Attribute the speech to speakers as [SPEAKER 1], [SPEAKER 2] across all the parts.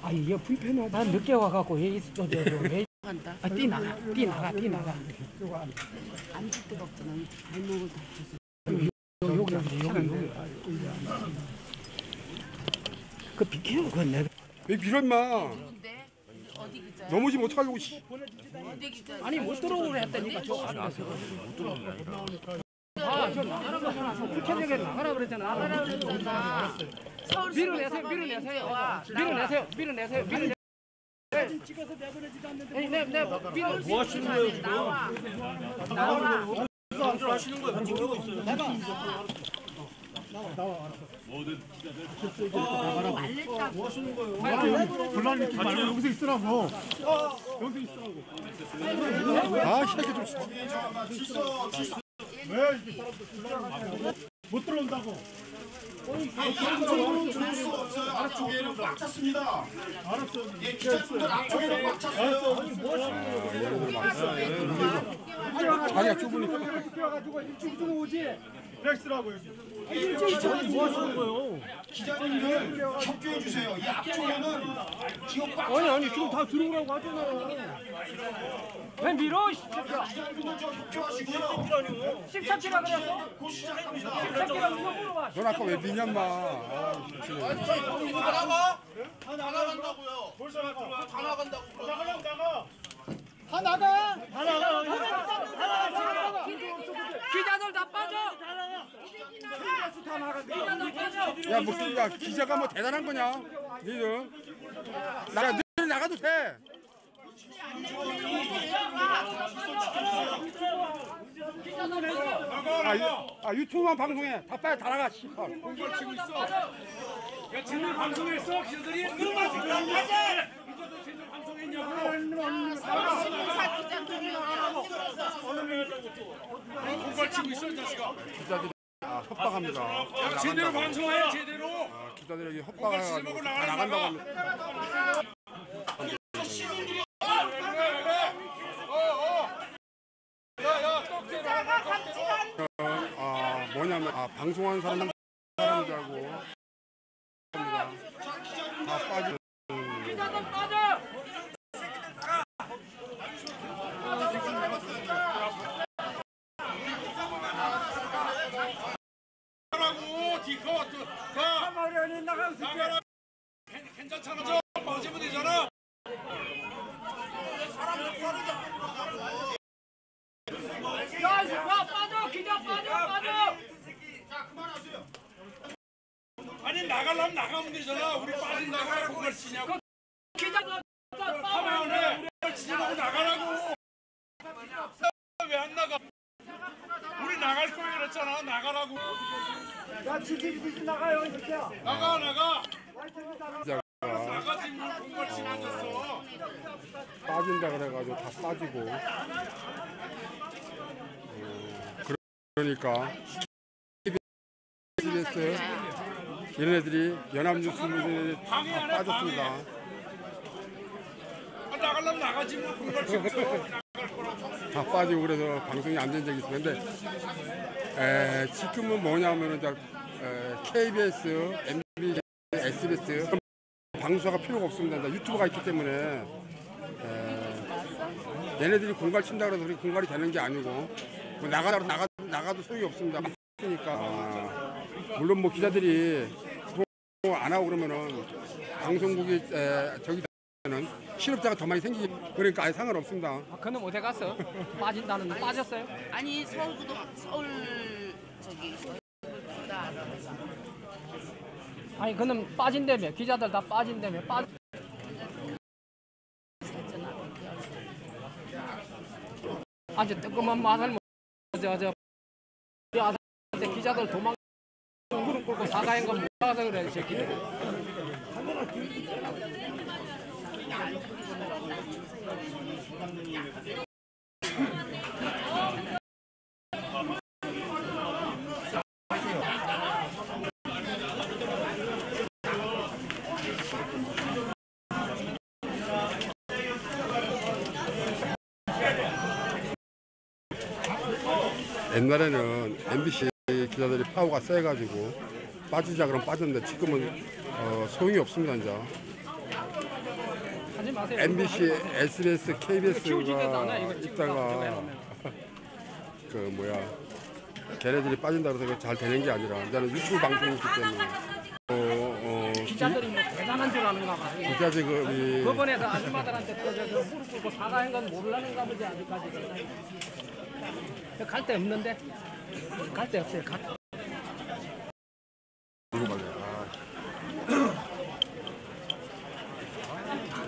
[SPEAKER 1] 아 이게 불편하다. 난 늦게 와갖고 왜
[SPEAKER 2] 간다.
[SPEAKER 1] 뛰 나가.
[SPEAKER 2] 앉을 데가 없잖아. 발목을 다쳐서.
[SPEAKER 1] 여기. 그 비켜 그 내가.
[SPEAKER 3] 왜 밀어 임마.
[SPEAKER 2] 근데 어디 기자야?
[SPEAKER 3] 넘어지면 어떡하려고.
[SPEAKER 2] 어디 기자?
[SPEAKER 1] 아니 못 들어오래 했다니까 저 안에서. 못 들어오니까. 저 나가라 그러잖아. 불쾌하게 나가라 그랬잖아.
[SPEAKER 2] 나가라 그랬잖아. 서울
[SPEAKER 1] 밀어내세요.
[SPEAKER 3] 사진 찍어서 내보내지도 않는데.
[SPEAKER 1] 아니 내
[SPEAKER 2] 뭐 하시는 거예요 지금? 나와.
[SPEAKER 4] 하시는 거예요? 지금 찍고 있어요.
[SPEAKER 2] 말렸다고.
[SPEAKER 4] 뭐 하시는 거예요?
[SPEAKER 5] 곤란히 말고 여기서 있으라고. 여기서 있으라고.
[SPEAKER 3] 아, 새끼 좀.
[SPEAKER 5] 왜 이렇게 사람들 곤란하게 못 들어온다고.
[SPEAKER 6] 앞쪽으로 들어올 수 없어요. 앞쪽에는 꽉 찼습니다.
[SPEAKER 5] 알았어.
[SPEAKER 6] 예, 기자분들 앞쪽에는 꽉 찼어요.
[SPEAKER 3] 자리가 좁으니까.
[SPEAKER 5] 뛰어가지고 이쪽으로 오지. 렉스라고 여기.
[SPEAKER 6] 기자분들 뭐 하시는 거예요? 기자님들 협조해 주세요. 이 앞쪽에는 지금 꽉
[SPEAKER 1] 아니 지금 다 들어오라고 하잖아요. 왜 밀어 이 새끼야.
[SPEAKER 6] 기자분들 좀 협조하시고요.
[SPEAKER 1] 14kg 그랬어?
[SPEAKER 6] 곧 시작합니다.
[SPEAKER 1] 14kg 누가 물어봐.
[SPEAKER 3] 넌 아까 왜 미냐 임마. 아,
[SPEAKER 4] 다 나가? 다 나간다고요.
[SPEAKER 5] 벌써 나가.
[SPEAKER 4] 다 나간다고.
[SPEAKER 5] 나가려고 나가.
[SPEAKER 1] 기자들 다 빠져.
[SPEAKER 3] 야, 무슨, 야, 기자가 뭐 대단한 거냐? 니들. 너희들 나가도 돼. 유튜브만 방송해. 다 빨리 다 나가, 씨발.
[SPEAKER 4] 공부를 치고 있어. 야, 제대로 방송했어? 기자들이? 그만 지금 제대로 방송했냐고. 공부를 치고 있어, 이 자식아.
[SPEAKER 3] 기자들이 협박합니다.
[SPEAKER 4] 야, 제대로 방송해, 제대로.
[SPEAKER 3] 기자들에게 협박해가지고 다 나간다고 합니다. 뭐냐면 방송하는 사람들 알고 합니다. 다 빠지.
[SPEAKER 1] 기자들 빠져.
[SPEAKER 4] 가라고, 디커, 가.
[SPEAKER 1] 마련이 나가서
[SPEAKER 4] 나가라. 괜찮잖아, 저. 빠지면 되잖아.
[SPEAKER 1] 야 빠져 기자 빠져.
[SPEAKER 6] 자, 그만하세요.
[SPEAKER 4] 아니, 나가려면 나가면 되잖아. 우리 빠진다고 그걸 치냐고.
[SPEAKER 1] 기자들 빠져.
[SPEAKER 4] 가만히 우리 치냐고 나가라고. 왜 안 나가? 우리 나갈 거야 그랬잖아. 나가라고.
[SPEAKER 5] 야 지금 나가요 이 새끼야.
[SPEAKER 4] 나가.
[SPEAKER 3] 기자가
[SPEAKER 4] 나가지 뭘 공갈 치면서.
[SPEAKER 3] 빠진다 그래가지고 다 빠지고. 그러니까 KBS 이런 애들이 연합뉴스들이 다 빠졌습니다.
[SPEAKER 4] 나가려면 나가지 뭘 공갈 치면서.
[SPEAKER 3] 다 빠지고 그래서 방송이 안 된 적이 있었는데 지금은 뭐냐면은 KBS, MBC, SBS 방송사가 필요가 없습니다. 유튜브가 있기 때문에 얘네들이 공갈 친다 그래서 우리 공갈이 되는 게 아니고 뭐 나가도 소용이 없습니다. 그러니까 물론 뭐 기자들이 안 하고 그러면은 방송국이 저기 는 실업자가 더 많이 생기기 그러니까 아예 상관없습니다.
[SPEAKER 1] 그놈 어디 갔어? 빠진다는 빠졌어요?
[SPEAKER 2] 아니 서울구도 서울 저기 다 알아.
[SPEAKER 1] 아니 그놈 빠진다며 기자들 다 빠진다며 아주 뜨거운 맛을 기자들 도망 무릎 꿇고 사과한 건 못 가서 그래 이 새끼들.
[SPEAKER 3] 옛날에는 MBC 기자들이 파워가 세가지고 빠지자 그러면 빠졌는데 지금은 소용이 없습니다. 이제 MBC, SBS, KBS가 있다가 그 뭐야 걔네들이 빠진다 그래서 잘 되는 게 아니라 나는 유튜브 방송이 있기 때문에
[SPEAKER 1] 기자들이 뭐 대단한 줄 아는가 봐.
[SPEAKER 3] 기자 직업이
[SPEAKER 1] 법원에 그 아줌마들한테 저 무릎 꿇고 사과한 건 모르라는가 보지 아직까지. 갈 데 없는데? 갈 데 없어요.
[SPEAKER 3] 이거 맞아.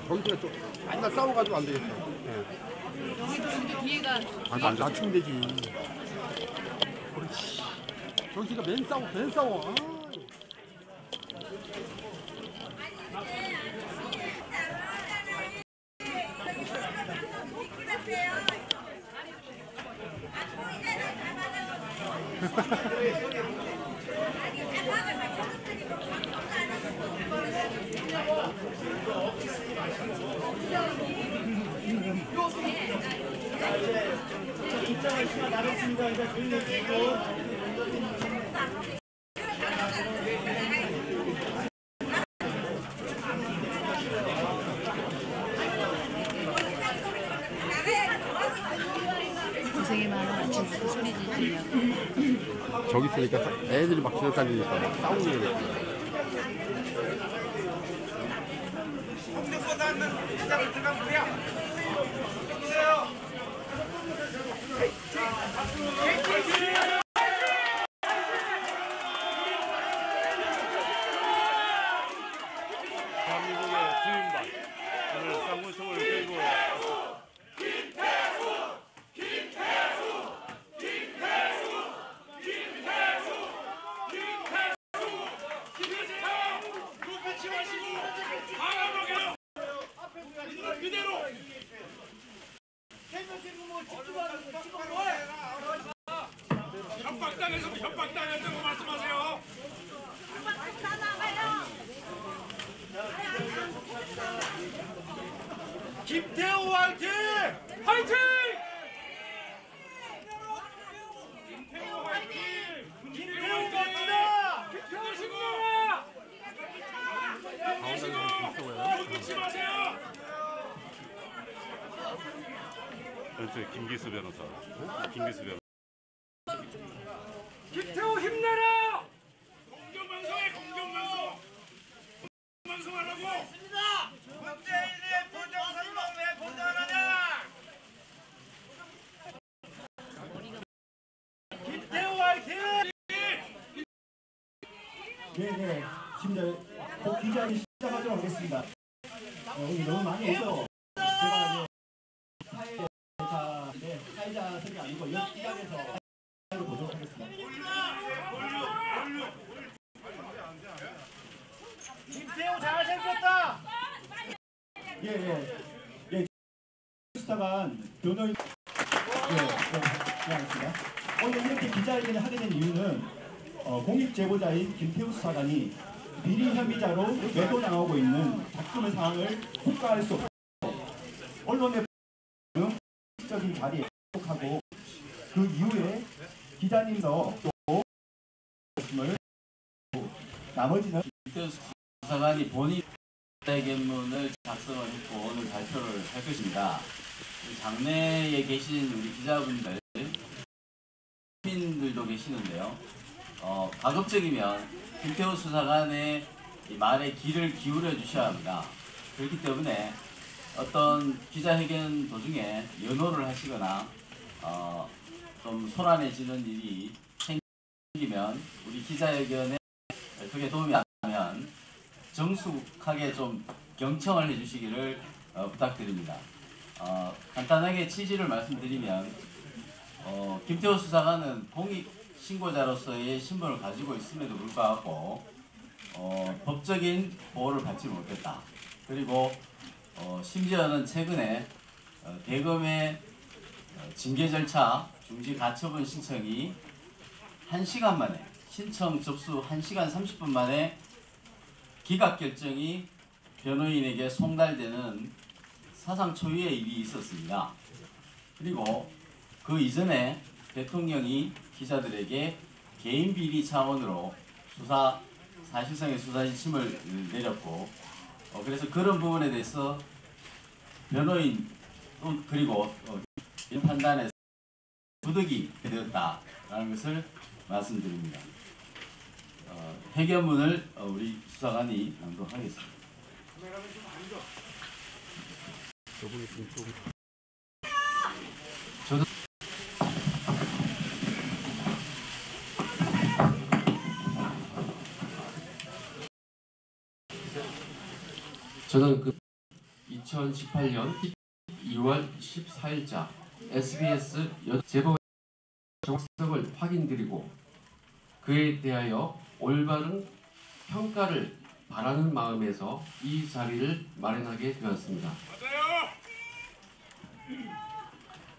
[SPEAKER 3] 거기서 좀 맨날 싸워가지고 안 되겠다.
[SPEAKER 2] 여기도 뒤에가
[SPEAKER 3] 낮추면 되지.
[SPEAKER 5] 저기가 맨 싸워.
[SPEAKER 2] 고생이 많아. 아침부터 소리 지르려고.
[SPEAKER 3] 저기 있으니까 애들이 막 지나다니니까 싸우는 게
[SPEAKER 4] 대한민국의 주인발 오늘 쌍문총을 들고 협박당했다고 말씀하세요. 김태호 화이팅! 화이팅! 김태호 화이팅! 김태호 멋지다! 김태호 신고라! 웃기지 마세요! 김기수 변호사. 김기수 변호사. 김태호 힘내라! 공정방송해 공정방송! 공정방송하라고! 문재인의 부정선거 왜 보도하느냐! 김태호 화이팅!
[SPEAKER 6] 네. 지금 그 기자님 시작하도록 하겠습니다. 오늘 너무 많이 해서 제가 이제 사회자들이 아니고 옆 기자에서 보도록 하겠습니다.
[SPEAKER 4] 김태호 잘생겼다!
[SPEAKER 6] 예. 수사관 변호인 알겠습니다. 오늘 이렇게 기자회견을 하게 된 이유는 공익 제보자인 김태우 수사관이 비리 혐의자로 매도당하고 있는 작품의 상황을 묵과할 수 없고 언론의 적인 자리에 속하고 그 이후에 기자님도 또 나머지는
[SPEAKER 7] 김태우 수사관이 본인 기자회견문을 작성을 했고 오늘 발표를 할 것입니다. 장내에 계신 우리 기자분들, 시민들도 계시는데요. 가급적이면 김태우 수사관의 이 말에 귀를 기울여 주셔야 합니다. 그렇기 때문에 어떤 기자회견 도중에 연호를 하시거나 좀 소란해지는 일이 생기면 우리 기자회견에 그게 도움이 안 되면 정숙하게 좀 경청을 해주시기를 부탁드립니다. 간단하게 취지를 말씀드리면 김태호 수사관은 공익신고자로서의 신분을 가지고 있음에도 불구하고 법적인 보호를 받지 못했다. 그리고 심지어는 최근에 대검의 징계 절차 중지 가처분 신청이 1시간 만에 신청 접수 1시간 30분 만에 기각 결정이 변호인에게 송달되는 사상 초유의 일이 있었습니다. 그리고 그 이전에 대통령이 기자들에게 개인 비리 차원으로 사실상의 수사 지침을 내렸고 그래서 그런 부분에 대해서 변호인 그리고 이 판단에서 부득이 되었다라는 것을 말씀드립니다. 회견문을 우리 수사관이 낭독하겠습니다. 저는 그 2018년 2월 14일자 SBS 제보의 정확성을 확인드리고 그에 대하여 올바른 평가를 바라는 마음에서 이 자리를 마련하게 되었습니다.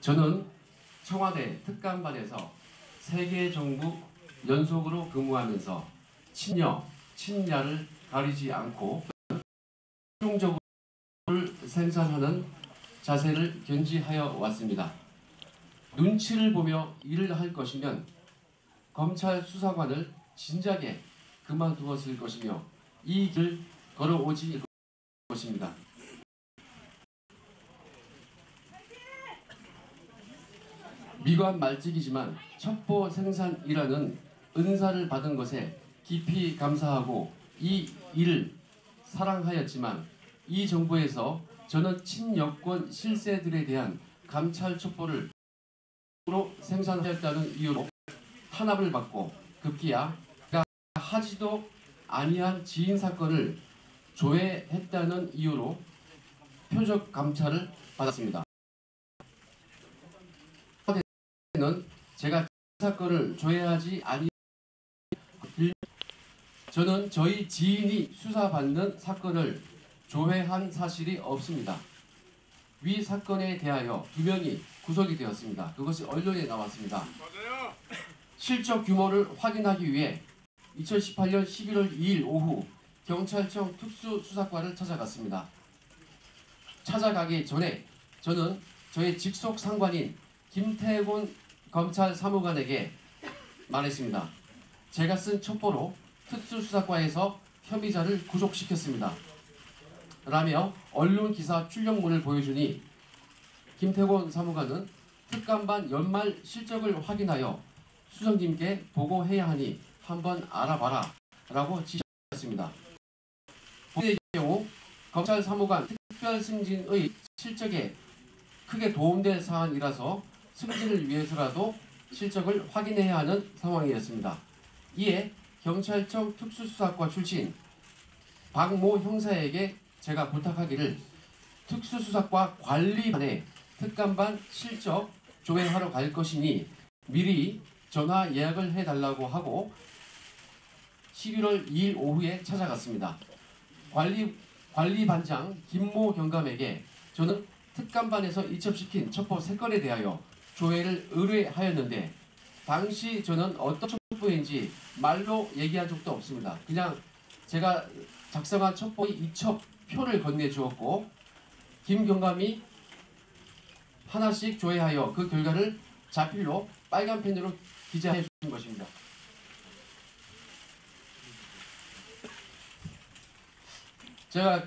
[SPEAKER 7] 저는 청와대 특감반에서 3개 정부 연속으로 근무하면서 친여, 친야를 가리지 않고 최종적으로 생산하는 자세를 견지하여 왔습니다. 눈치를 보며 일을 할 것이면 검찰 수사관을 진작에 그만두었을 것이며 이 길을 걸어오지 것입니다. 미관 말직이지만 첩보 생산이라는 은사를 받은 것에 깊이 감사하고 이 일을 사랑하였지만 이 정부에서 저는 친여권 실세들에 대한 감찰 첩보를 생산하였다는 이유로 탄압을 받고 급기야 하지도 아니한 지인 사건을 조회했다는 이유로 표적 감찰을 받았습니다. 제가 사건을 조회하지 아니 저는 저희 지인이 수사받는 사건을 조회한 사실이 없습니다. 위 사건에 대하여 2명이 구속이 되었습니다. 그것이 언론에 나왔습니다. 맞아요. 실적 규모를 확인하기 위해 2018년 11월 2일 오후 경찰청 특수수사과를 찾아갔습니다. 찾아가기 전에 저는 저의 직속 상관인 김태곤 검찰 사무관에게 말했습니다. 제가 쓴 첩보로 특수수사과에서 혐의자를 구속시켰습니다. 라며 언론 기사 출력문을 보여주니 김태곤 사무관은 특감반 연말 실적을 확인하여 수석님께 보고해야 하니 한번 알아봐라 라고 지시했습니다. 본의 경우 검찰 사무관 특별 승진의 실적에 크게 도움될 사안이라서 승진을 위해서라도 실적을 확인해야 하는 상황이었습니다. 이에 경찰청 특수수사과 출신 박모 형사에게 제가 부탁하기를 특수수사과 관리반에 특감반 실적 조회하러 갈 것이니 미리 전화 예약을 해달라고 하고 11월 2일 오후에 찾아갔습니다. 관리반장 김모 경감에게 저는 특감반에서 이첩시킨 첩보 3건에 대하여 조회를 의뢰하였는데 당시 저는 어떤 첩보인지 말로 얘기한 적도 없습니다. 그냥 제가 작성한 첩보의 이첩표를 건네주었고 김 경감이 하나씩 조회하여 그 결과를 자필로 빨간 펜으로 기재해 준 것입니다. 제가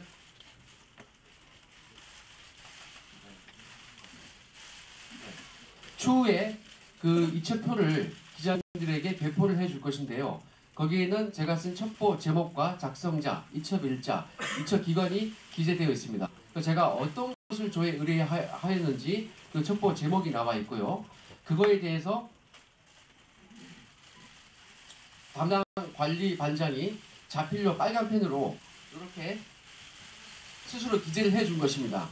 [SPEAKER 7] 추후에 그 이첩표를 기자님들에게 배포를 해줄 것인데요. 거기에는 제가 쓴 첩보 제목과 작성자, 이첩일자, 이첩기관이 기재되어 있습니다. 제가 어떤 것을 조회 의뢰하였는지 그 첩보 제목이 나와 있고요. 그거에 대해서 담당 관리반장이 자필로 빨간 펜으로 이렇게 스스로 기재를 해준 것입니다.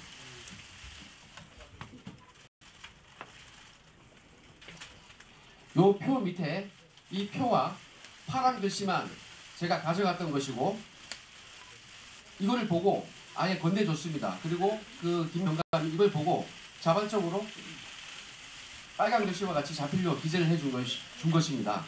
[SPEAKER 7] 요 표 밑에 이 표와 파란 글씨만 제가 가져갔던 것이고 이거를 보고 아예 건네줬습니다. 그리고 그 김경감이 이걸 보고 자발적으로 빨간 글씨와 같이 자필로 기재를 해준 것입니다.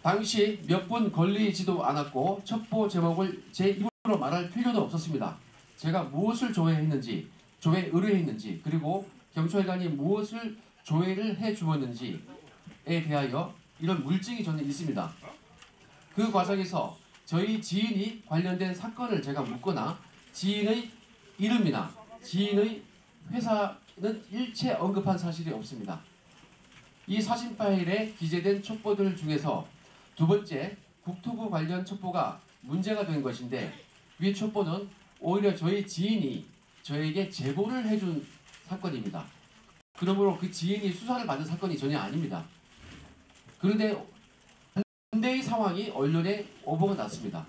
[SPEAKER 7] 당시 몇 분 걸리지도 않았고 첩보 제목을 제 입으로 말할 필요도 없었습니다. 제가 무엇을 조회했는지, 조회 의뢰했는지, 그리고 경찰관이 무엇을 조회를 해주었는지에 대하여 이런 물증이 저는 있습니다. 그 과정에서 저희 지인이 관련된 사건을 제가 묻거나 지인의 이름이나 지인의 회사는 일체 언급한 사실이 없습니다. 이 사진 파일에 기재된 첩보들 중에서 두 번째 국토부 관련 첩보가 문제가 된 것인데, 위 첩보는 오히려 저희 지인이 저에게 제보를 해준 사건입니다. 그러므로 그 지인이 수사를 받은 사건이 전혀 아닙니다. 그런데 반대의 상황이 언론에 오보가 났습니다.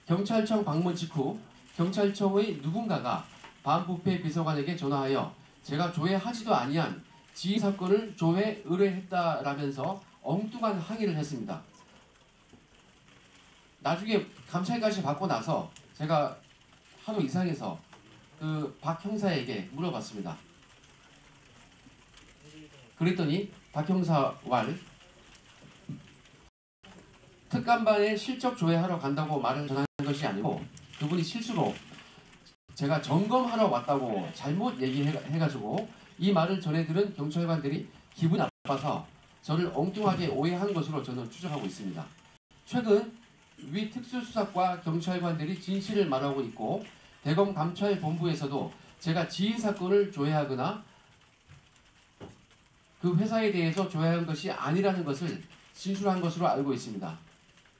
[SPEAKER 7] 경찰청 방문 직후 경찰청의 누군가가 반부패 비서관에게 전화하여 제가 조회하지도 아니한 지인 사건을 조회 의뢰했다라면서 엉뚱한 항의를 했습니다. 나중에 감찰까지 받고 나서 제가 하도 이상해서 그 박 형사에게 물어봤습니다. 그랬더니 박 형사 왈 특감반에 실적 조회하러 간다고 말을 전한 것이 아니고 그분이 실수로 제가 점검하러 왔다고 잘못 얘기해가지고 이 말을 전해들은 경찰관들이 기분이 나빠서 저를 엉뚱하게 오해한 것으로 저는 추정하고 있습니다. 최근 위 특수수사과 경찰관들이 진실을 말하고 있고 대검 감찰본부에서도 제가 지인 사건을 조회하거나 그 회사에 대해서 조회한 것이 아니라는 것을 진술한 것으로 알고 있습니다.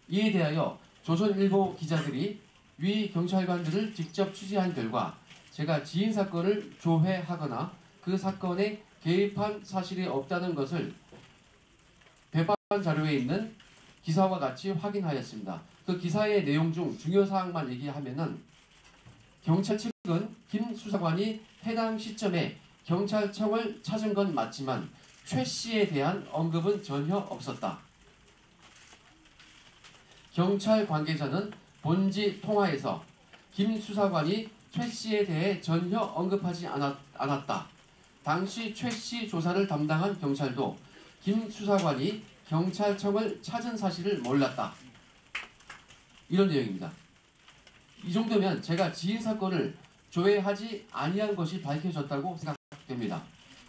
[SPEAKER 7] 이에 대하여 조선일보 기자들이 위 경찰관들을 직접 취재한 결과 제가 지인 사건을 조회하거나 그 사건에 개입한 사실이 없다는 것을 배반 자료에 있는 기사와 같이 확인하였습니다. 그 기사의 내용 중 중요 사항만 얘기하면은 경찰 측은 김 수사관이 해당 시점에 경찰청을 찾은 건 맞지만 최 씨에 대한 언급은 전혀 없었다. 경찰 관계자는 본지 통화에서 김 수사관이 최 씨에 대해 전혀 언급하지 않았다. 당시 최 씨 조사를 담당한 경찰도 김 수사관이 경찰청을 찾은 사실을 몰랐다. 이런 내용입니다. 이 정도면 제가 지인 사건을 조회하지 아니한 것이 밝혀졌다고 생각됩니다.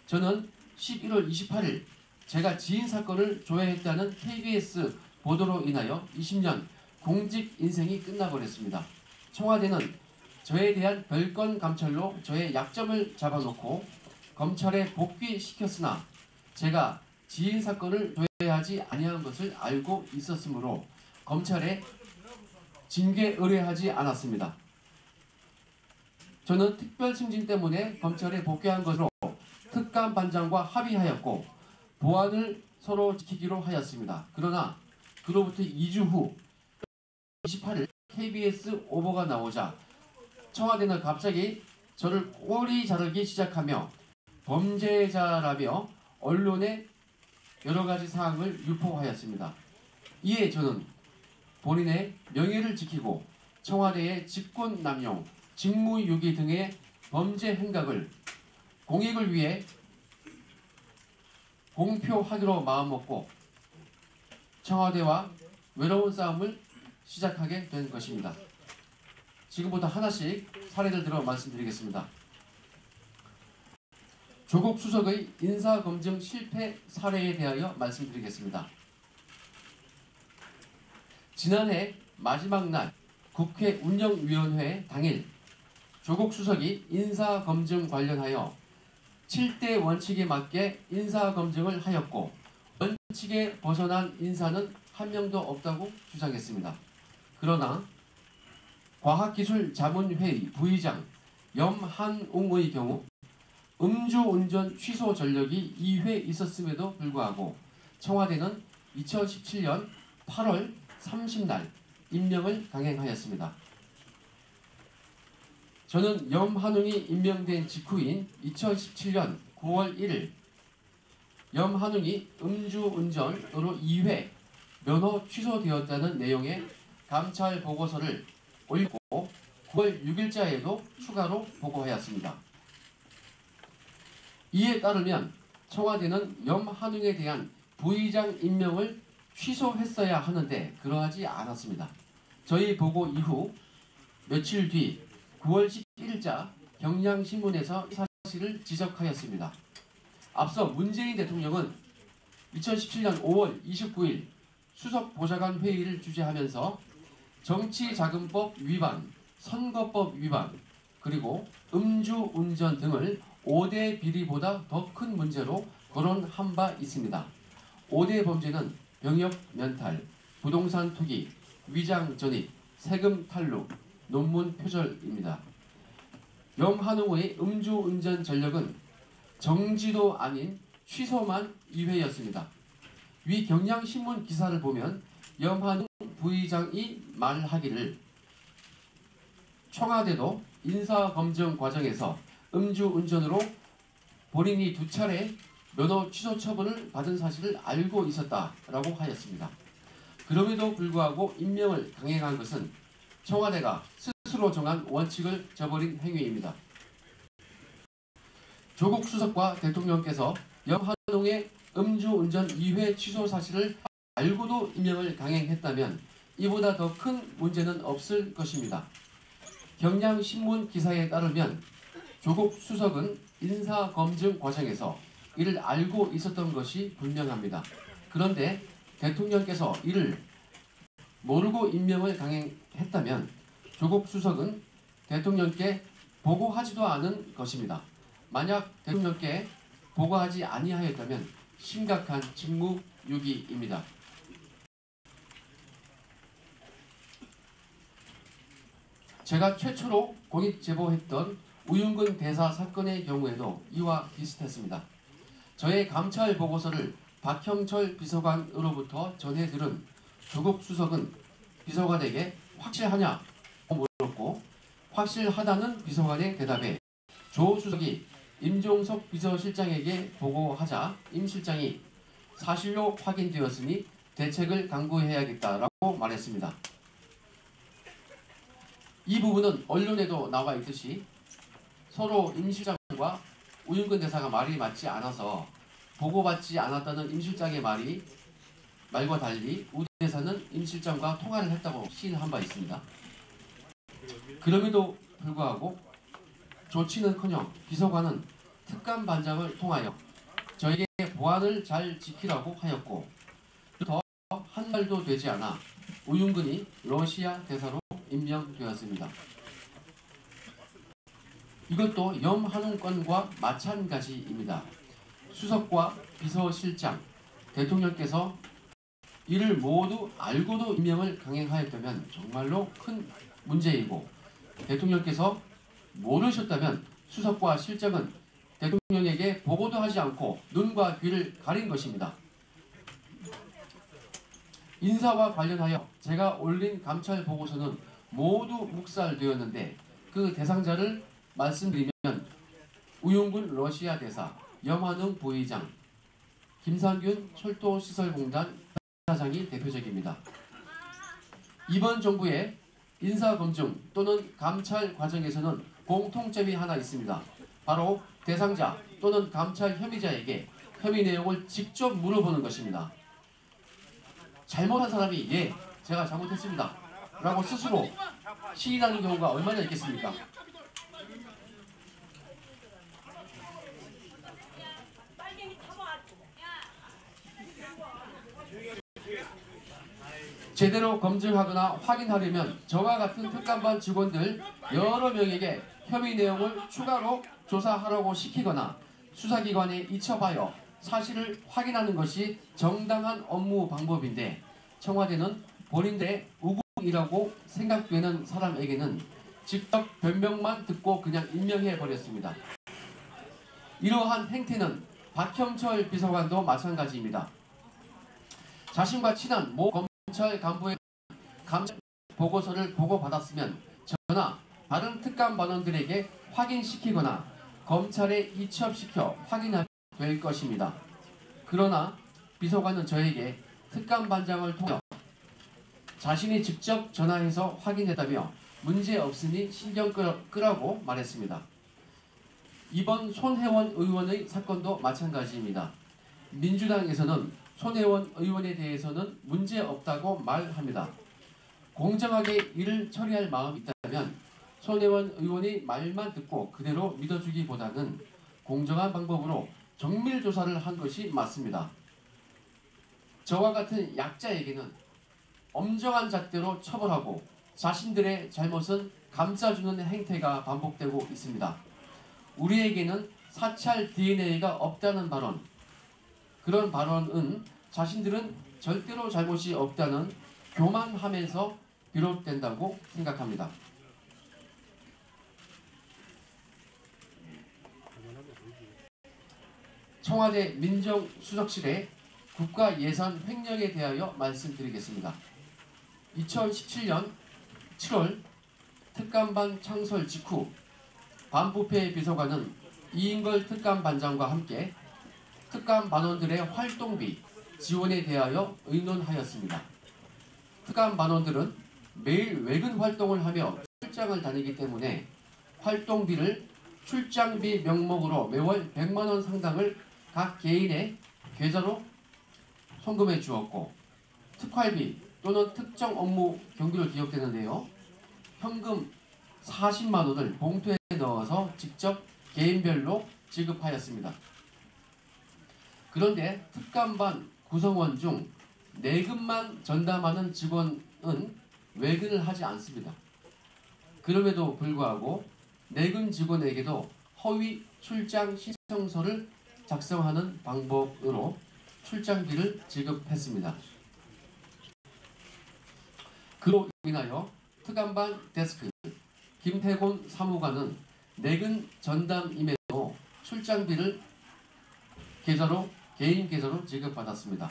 [SPEAKER 7] 저는 11월 28일 제가 지인 사건을 조회했다는 KBS 보도로 인하여 20년 공직 인생이 끝나버렸습니다. 청와대는 저에 대한 별건 감찰로 저의 약점을 잡아놓고 검찰에 복귀시켰으나 제가 지인 사건을 조회하지 아니한 것을 알고 있었으므로 검찰에 징계 의뢰하지 않았습니다. 저는 특별 승진 때문에 검찰에 복귀한 것으로 특감 반장과 합의하였고 보안을 서로 지키기로 하였습니다. 그러나 그로부터 2주 후 28일 KBS 오보가 나오자 청와대는 갑자기 저를 꼬리 자르기 시작하며 범죄자라며 언론에 여러 가지 사항을 유포하였습니다. 이에 저는 본인의 명예를 지키고 청와대의 직권남용, 직무유기 등의 범죄 행각을 공익을 위해 공표하기로 마음먹고 청와대와 외로운 싸움을 시작하게 된 것입니다. 지금부터 하나씩 사례를 들어 말씀드리겠습니다. 조국 수석의 인사검증 실패 사례에 대하여 말씀드리겠습니다. 지난해 마지막 날 국회 운영위원회 당일 조국 수석이 인사검증 관련하여 7대 원칙에 맞게 인사검증을 하였고 원칙에 벗어난 인사는 한 명도 없다고 주장했습니다. 그러나 과학기술자문회의 부의장 염한웅의 경우 음주운전 취소 전력이 2회 있었음에도 불구하고 청와대는 2017년 8월 30날 임명을 강행하였습니다. 저는 염한웅이 임명된 직후인 2017년 9월 1일 염한웅이 음주운전으로 2회 면허 취소되었다는 내용의 감찰 보고서를 올리고 9월 6일자에도 추가로 보고하였습니다. 이에 따르면 청와대는 염한웅에 대한 부의장 임명을 취소했어야 하는데 그러하지 않았습니다. 저희 보고 이후 며칠 뒤 9월 11일자 경향신문에서 이 사실을 지적하였습니다. 앞서 문재인 대통령은 2017년 5월 29일 수석보좌관 회의를 주재하면서 정치자금법 위반, 선거법 위반 그리고 음주운전 등을 5대 비리보다 더 큰 문제로 거론한 바 있습니다. 5대 범죄는 병역 면탈, 부동산 투기, 위장 전입, 세금 탈루, 논문 표절입니다. 염한웅의 음주운전 전력은 정지도 아닌 취소만 2회였습니다. 위 경향신문 기사를 보면 염한웅 부의장이 말하기를 청와대도 인사검증 과정에서 음주운전으로 본인이 2차례 면허 취소 처분을 받은 사실을 알고 있었다라고 하였습니다. 그럼에도 불구하고 임명을 강행한 것은 청와대가 스스로 정한 원칙을 저버린 행위입니다. 조국 수석과 대통령께서 염한웅의 음주운전 2회 취소 사실을 알고도 임명을 강행했다면 이보다 더 큰 문제는 없을 것입니다. 경향신문 기사에 따르면 조국 수석은 인사검증 과정에서 이를 알고 있었던 것이 분명합니다. 그런데 대통령께서 이를 모르고 임명을 강행했다면 조국 수석은 대통령께 보고하지도 않은 것입니다. 만약 대통령께 보고하지 아니하였다면 심각한 직무유기입니다. 제가 최초로 공익 제보했던 우윤근 대사 사건의 경우에도 이와 비슷했습니다. 저의 감찰 보고서를 박형철 비서관으로부터 전해 들은 조국 수석은 비서관에게 확실하냐고 물었고 확실하다는 비서관의 대답에 조 수석이 임종석 비서실장에게 보고하자 임 실장이 사실로 확인되었으니 대책을 강구해야겠다라고 말했습니다. 이 부분은 언론에도 나와 있듯이 서로 임 실장과 우윤근 대사가 말이 맞지 않아서 보고받지 않았다는 임 실장의 말과 달리 우 대사는 임 실장과 통화를 했다고 시인한 바 있습니다. 그럼에도 불구하고 조치는커녕 비서관은 특감반장을 통하여 저에게 보안을 잘 지키라고 하였고 더 한 달도 되지 않아 우윤근이 러시아 대사로 임명되었습니다. 이것도 염한웅 건과 마찬가지입니다. 수석과 비서실장, 대통령께서 이를 모두 알고도 임명을 강행하였다면 정말로 큰 문제이고 대통령께서 모르셨다면 수석과 실장은 대통령에게 보고도 하지 않고 눈과 귀를 가린 것입니다. 인사와 관련하여 제가 올린 감찰 보고서는 모두 묵살되었는데 그 대상자를 말씀드리면 우윤근 러시아 대사, 염한웅 부의장, 김상균 철도시설공단 사장이 대표적입니다. 이번 정부의 인사검증 또는 감찰 과정에서는 공통점이 하나 있습니다. 바로 대상자 또는 감찰 혐의자에게 혐의 내용을 직접 물어보는 것입니다. 잘못한 사람이 예, 제가 잘못했습니다 라고 스스로 시인하는 경우가 얼마나 있겠습니까? 제대로 검증하거나 확인하려면 저와 같은 특감반 직원들 여러 명에게 혐의 내용을 추가로 조사하라고 시키거나 수사기관에 이첩하여 사실을 확인하는 것이 정당한 업무 방법인데 청와대는 본인들의 우국이라고 생각되는 사람에게는 직접 변명만 듣고 그냥 임명해버렸습니다. 이러한 행태는 박형철 비서관도 마찬가지입니다. 자신과 친한 모 검찰 간부의 감찰 보고서를 보고받았으면 저나 다른 특감반원들에게 확인시키거나 검찰에 이첩시켜 확인하게 될 것입니다. 그러나 비서관은 저에게 특감반장을 통해 자신이 직접 전화해서 확인했다며 문제없으니 신경 끄라고 말했습니다. 이번 손혜원 의원의 사건도 마찬가지입니다. 민주당에서는 손혜원 의원에 대해서는 문제없다고 말합니다. 공정하게 일을 처리할 마음이 있다면 손혜원 의원이 말만 듣고 그대로 믿어주기보다는 공정한 방법으로 정밀 조사를 한 것이 맞습니다. 저와 같은 약자에게는 엄정한 잣대로 처벌하고 자신들의 잘못은 감싸주는 행태가 반복되고 있습니다. 우리에게는 사찰 DNA가 없다는 발언, 그런 발언은 자신들은 절대로 잘못이 없다는 교만함에서 비롯된다고 생각합니다. 청와대 민정수석실의 국가예산 횡령에 대하여 말씀드리겠습니다. 2017년 7월 특감반 창설 직후 반부패 비서관은 이인걸 특감반장과 함께 특감반원들의 활동비 지원에 대하여 의논하였습니다. 특감반원들은 매일 외근 활동을 하며 출장을 다니기 때문에 활동비를 출장비 명목으로 매월 100만원 상당을 각 개인의 계좌로 송금해 주었고, 특활비 또는 특정 업무 경비로 기억되는데요. 현금 40만원을 봉투에 넣어서 직접 개인별로 지급하였습니다. 그런데 특감반 구성원 중 내금만 전담하는 직원은 외근을 하지 않습니다. 그럼에도 불구하고 내근 직원에게도 허위 출장 신청서를 작성하는 방법으로 출장비를 지급했습니다. 그로 인하여 특감반 데스크 김태곤 사무관은 내근 전담임에도 출장비를 개인 계좌로 지급받았습니다.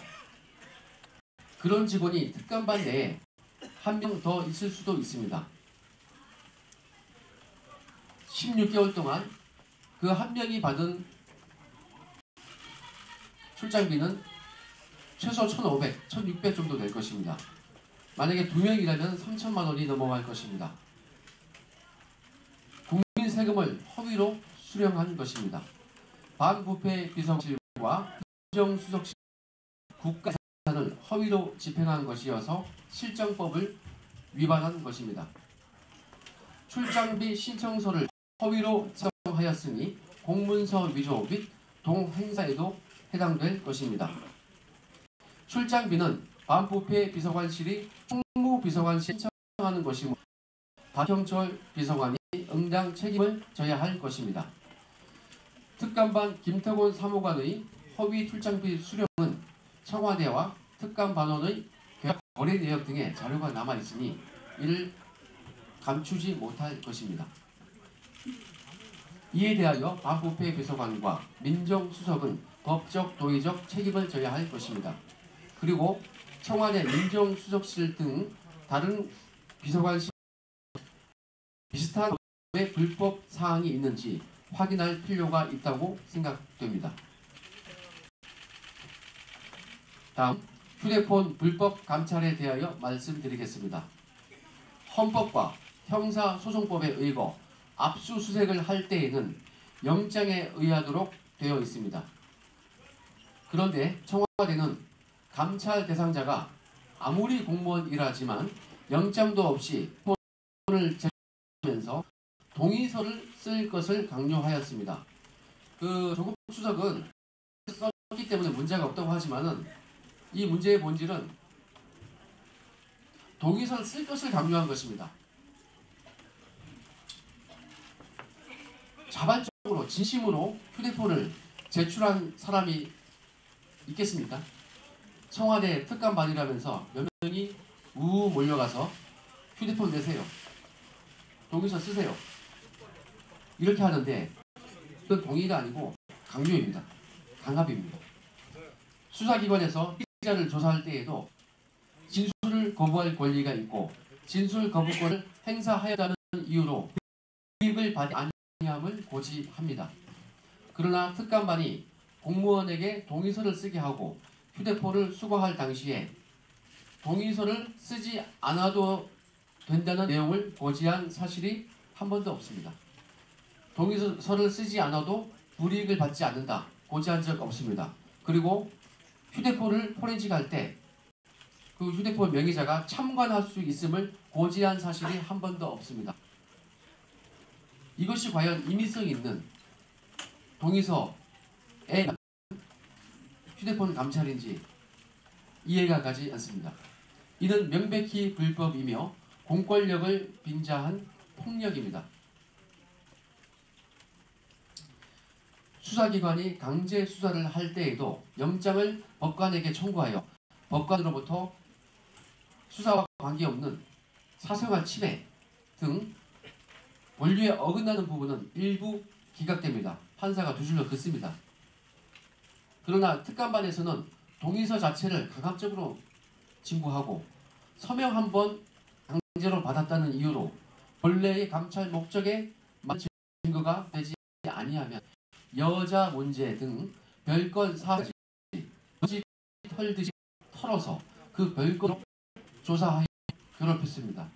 [SPEAKER 7] 그런 직원이 특감반 내에 한 명 더 있을 수도 있습니다. 16개월 동안 그 한 명이 받은 출장비는 최소 1,500, 1,600 정도 될 것입니다. 만약에 2명이라면 3천만 원이 넘어갈 것입니다. 국민 세금을 허위로 수령한 것입니다. 반부패 비서실과 민정수석실 국가예산을 허위로 집행한 것이어서 실정법을 위반한 것입니다. 출장비 신청서를 허위로 작성하였으니 공문서 위조 및 동행사에도 해당될 것입니다. 출장비는 반부패 비서관실이 총무비서관실에 신청하는 것이므로 박형철 비서관이 응당 책임을 져야 할 것입니다. 특감반 김태곤 사무관의 허위 출장비 수령은 청와대와 특감반원의 계약 거래 내역 등의 자료가 남아있으니 이를 감추지 못할 것입니다. 이에 대하여 반부패 비서관과 민정수석은 법적, 도의적 책임을 져야 할 것입니다. 그리고 청와대 민정수석실 등 다른 비서관실 비슷한 불법 사항이 있는지 확인할 필요가 있다고 생각됩니다. 다음, 휴대폰 불법 감찰에 대하여 말씀드리겠습니다. 헌법과 형사소송법에 의거 압수수색을 할 때에는 영장에 의하도록 되어 있습니다. 그런데 청와대는 감찰 대상자가 아무리 공무원이라지만 영장도 없이 폰을 제출하면서 동의서를 쓸 것을 강요하였습니다. 조국 수석은 썼기 때문에 문제가 없다고 하지만은 이 문제의 본질은 동의서를 쓸 것을 강요한 것입니다. 자발적으로 진심으로 휴대폰을 제출한 사람이 있겠습니까? 청와대 특감반이라면서 몇 명이 우우 몰려가서 휴대폰 내세요. 동의서 쓰세요. 이렇게 하는데 이건 동의가 아니고 강요입니다. 강압입니다. 수사기관에서 피의자를 조사할 때에도 진술을 거부할 권리가 있고 진술 거부권을 행사하였다는 이유로 불이익을 받지 아니함을 고지합니다. 그러나 특감반이 공무원에게 동의서를 쓰게 하고 휴대폰을 수거할 당시에 동의서를 쓰지 않아도 된다는 내용을 고지한 사실이 한 번도 없습니다. 동의서를 쓰지 않아도 불이익을 받지 않는다. 고지한 적 없습니다. 그리고 휴대폰을 포렌식할 때 그 휴대폰 명의자가 참관할 수 있음을 고지한 사실이 한 번도 없습니다. 이것이 과연 임의성 있는 동의서에 휴대폰 감찰인지 이해가 가지 않습니다. 이는 명백히 불법이며 공권력을 빙자한 폭력입니다. 수사기관이 강제 수사를 할 때에도 영장을 법관에게 청구하여 법관으로부터 수사와 관계없는 사생활 침해 등 권리에 어긋나는 부분은 일부 기각됩니다. 판사가 두 줄로 긋습니다. 그러나 특감반에서는 동의서 자체를 강압적으로 진부하고 서명 한 번 강제로 받았다는 이유로 본래의 감찰 목적에 맞는 증거가 되지 아니하면 여자 문제 등 별건 사실이 털듯이 털어서 그 별건으로 조사하여 괴롭혔습니다.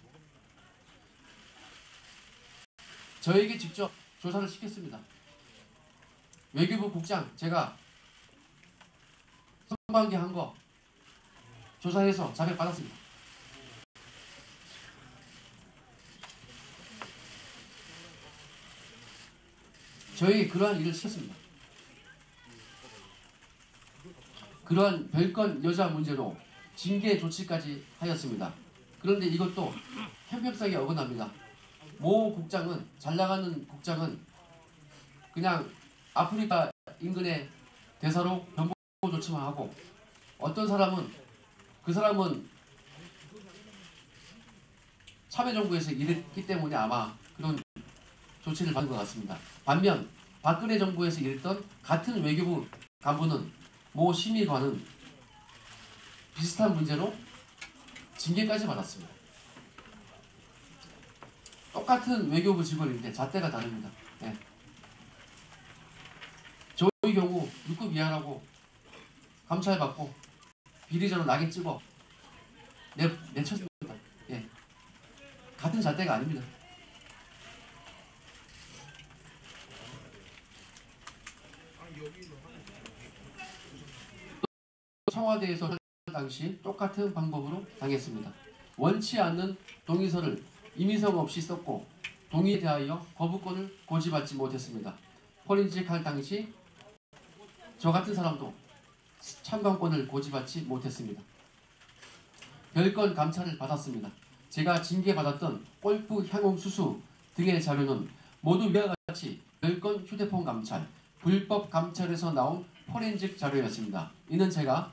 [SPEAKER 7] 저에게 직접 조사를 시켰습니다. 외교부 국장 제가 성관계 한 거 조사해서 자백 받았습니다. 저에게 그러한 일을 시켰습니다. 그러한 별건 여자 문제로 징계 조치까지 하였습니다. 그런데 이것도 형평성에 어긋납니다. 모 국장은, 잘 나가는 국장은 그냥 아프리카 인근의 대사로 변보 조치만 하고, 어떤 사람은 그 사람은 참여정부에서 일했기 때문에 아마 그런 조치를 받은 것 같습니다. 반면 박근혜 정부에서 일했던 같은 외교부 간부는 모 심의관은 비슷한 문제로 징계까지 받았습니다. 똑같은 외교부 직원인데 잣대가 다릅니다. 네. 저희 경우 6급 이하라고 감찰받고 비리자로 낙인 찍어 내쳤습니다. 예. 같은 잣대가 아닙니다. 청와대에서 당시 똑같은 방법으로 당했습니다. 원치 않는 동의서를 임의성 없이 썼고 동의에 대하여 거부권을 고지받지 못했습니다. 포렌식 할 당시 저 같은 사람도 참관권을 고지받지 못했습니다. 별건 감찰을 받았습니다. 제가 징계받았던 골프 향응 수수 등의 자료는 모두 위와 같이 별건 휴대폰 감찰, 불법 감찰에서 나온 포렌식 자료였습니다. 이는 제가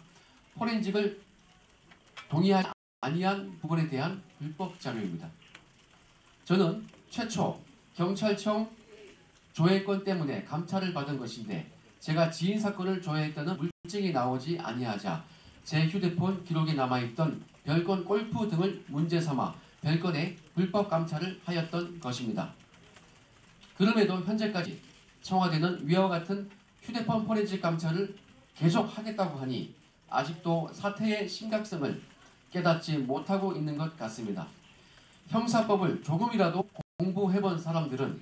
[SPEAKER 7] 포렌식을 동의하지 아니한 부분에 대한 불법 자료입니다. 저는 최초 경찰청 조회권 때문에 감찰을 받은 것인데 제가 지인 사건을 조회했다는 물증이 나오지 아니하자 제 휴대폰 기록에 남아있던 별건 골프 등을 문제 삼아 별건에 불법 감찰을 하였던 것입니다. 그럼에도 현재까지 청와대는 위와 같은 휴대폰 포렌식 감찰을 계속하겠다고 하니 아직도 사태의 심각성을 깨닫지 못하고 있는 것 같습니다. 형사법을 조금이라도 공부해본 사람들은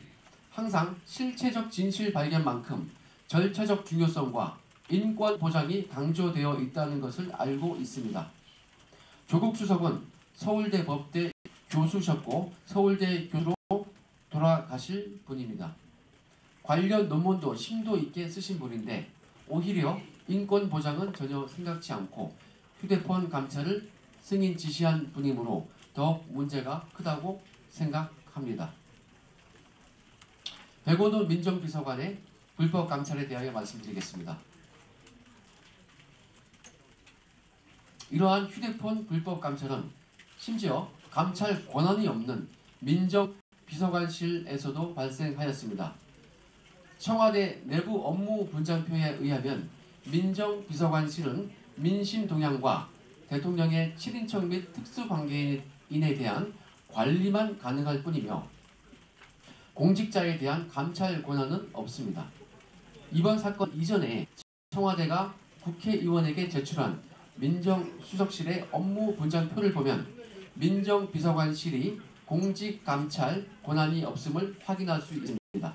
[SPEAKER 7] 항상 실체적 진실 발견만큼 절차적 중요성과 인권 보장이 강조되어 있다는 것을 알고 있습니다. 조국 수석은 서울대 법대 교수셨고 서울대 교수로 돌아가실 분입니다. 관련 논문도 심도 있게 쓰신 분인데 오히려 인권 보장은 전혀 생각지 않고 휴대폰 감찰을 승인 지시한 분이므로 더욱 문제가 크다고 생각합니다. 백원호 민정비서관의 불법 감찰에 대하여 말씀드리겠습니다. 이러한 휴대폰 불법 감찰은 심지어 감찰 권한이 없는 민정비서관실에서도 발생하였습니다. 청와대 내부 업무 분장표에 의하면 민정비서관실은 민심 동향과 대통령의 7인척 및 특수관계인에 대한 관리만 가능할 뿐이며 공직자에 대한 감찰 권한은 없습니다. 이번 사건 이전에 청와대가 국회의원에게 제출한 민정수석실의 업무 분장표를 보면 민정비서관실이 공직감찰 권한이 없음을 확인할 수 있습니다.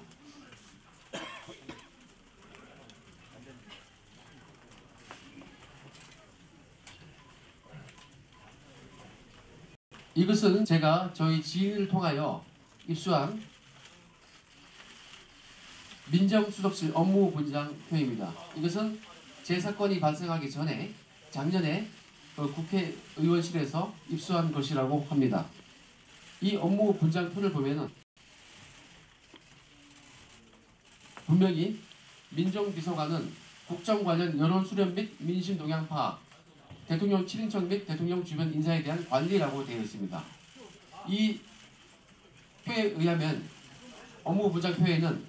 [SPEAKER 7] 이것은 제가 저희 지인을 통하여 입수한 민정수석실 업무 분장표입니다. 이것은 제 사건이 발생하기 전에 작년에 국회의원실에서 입수한 것이라고 합니다. 이 업무 분장표를 보면은 분명히 민정비서관은 국정 관련 여론 수렴 및 민심 동향 파악, 대통령 친인척 및 대통령 주변 인사에 대한 관리라고 되어 있습니다. 이 표에 의하면 업무 분장표에는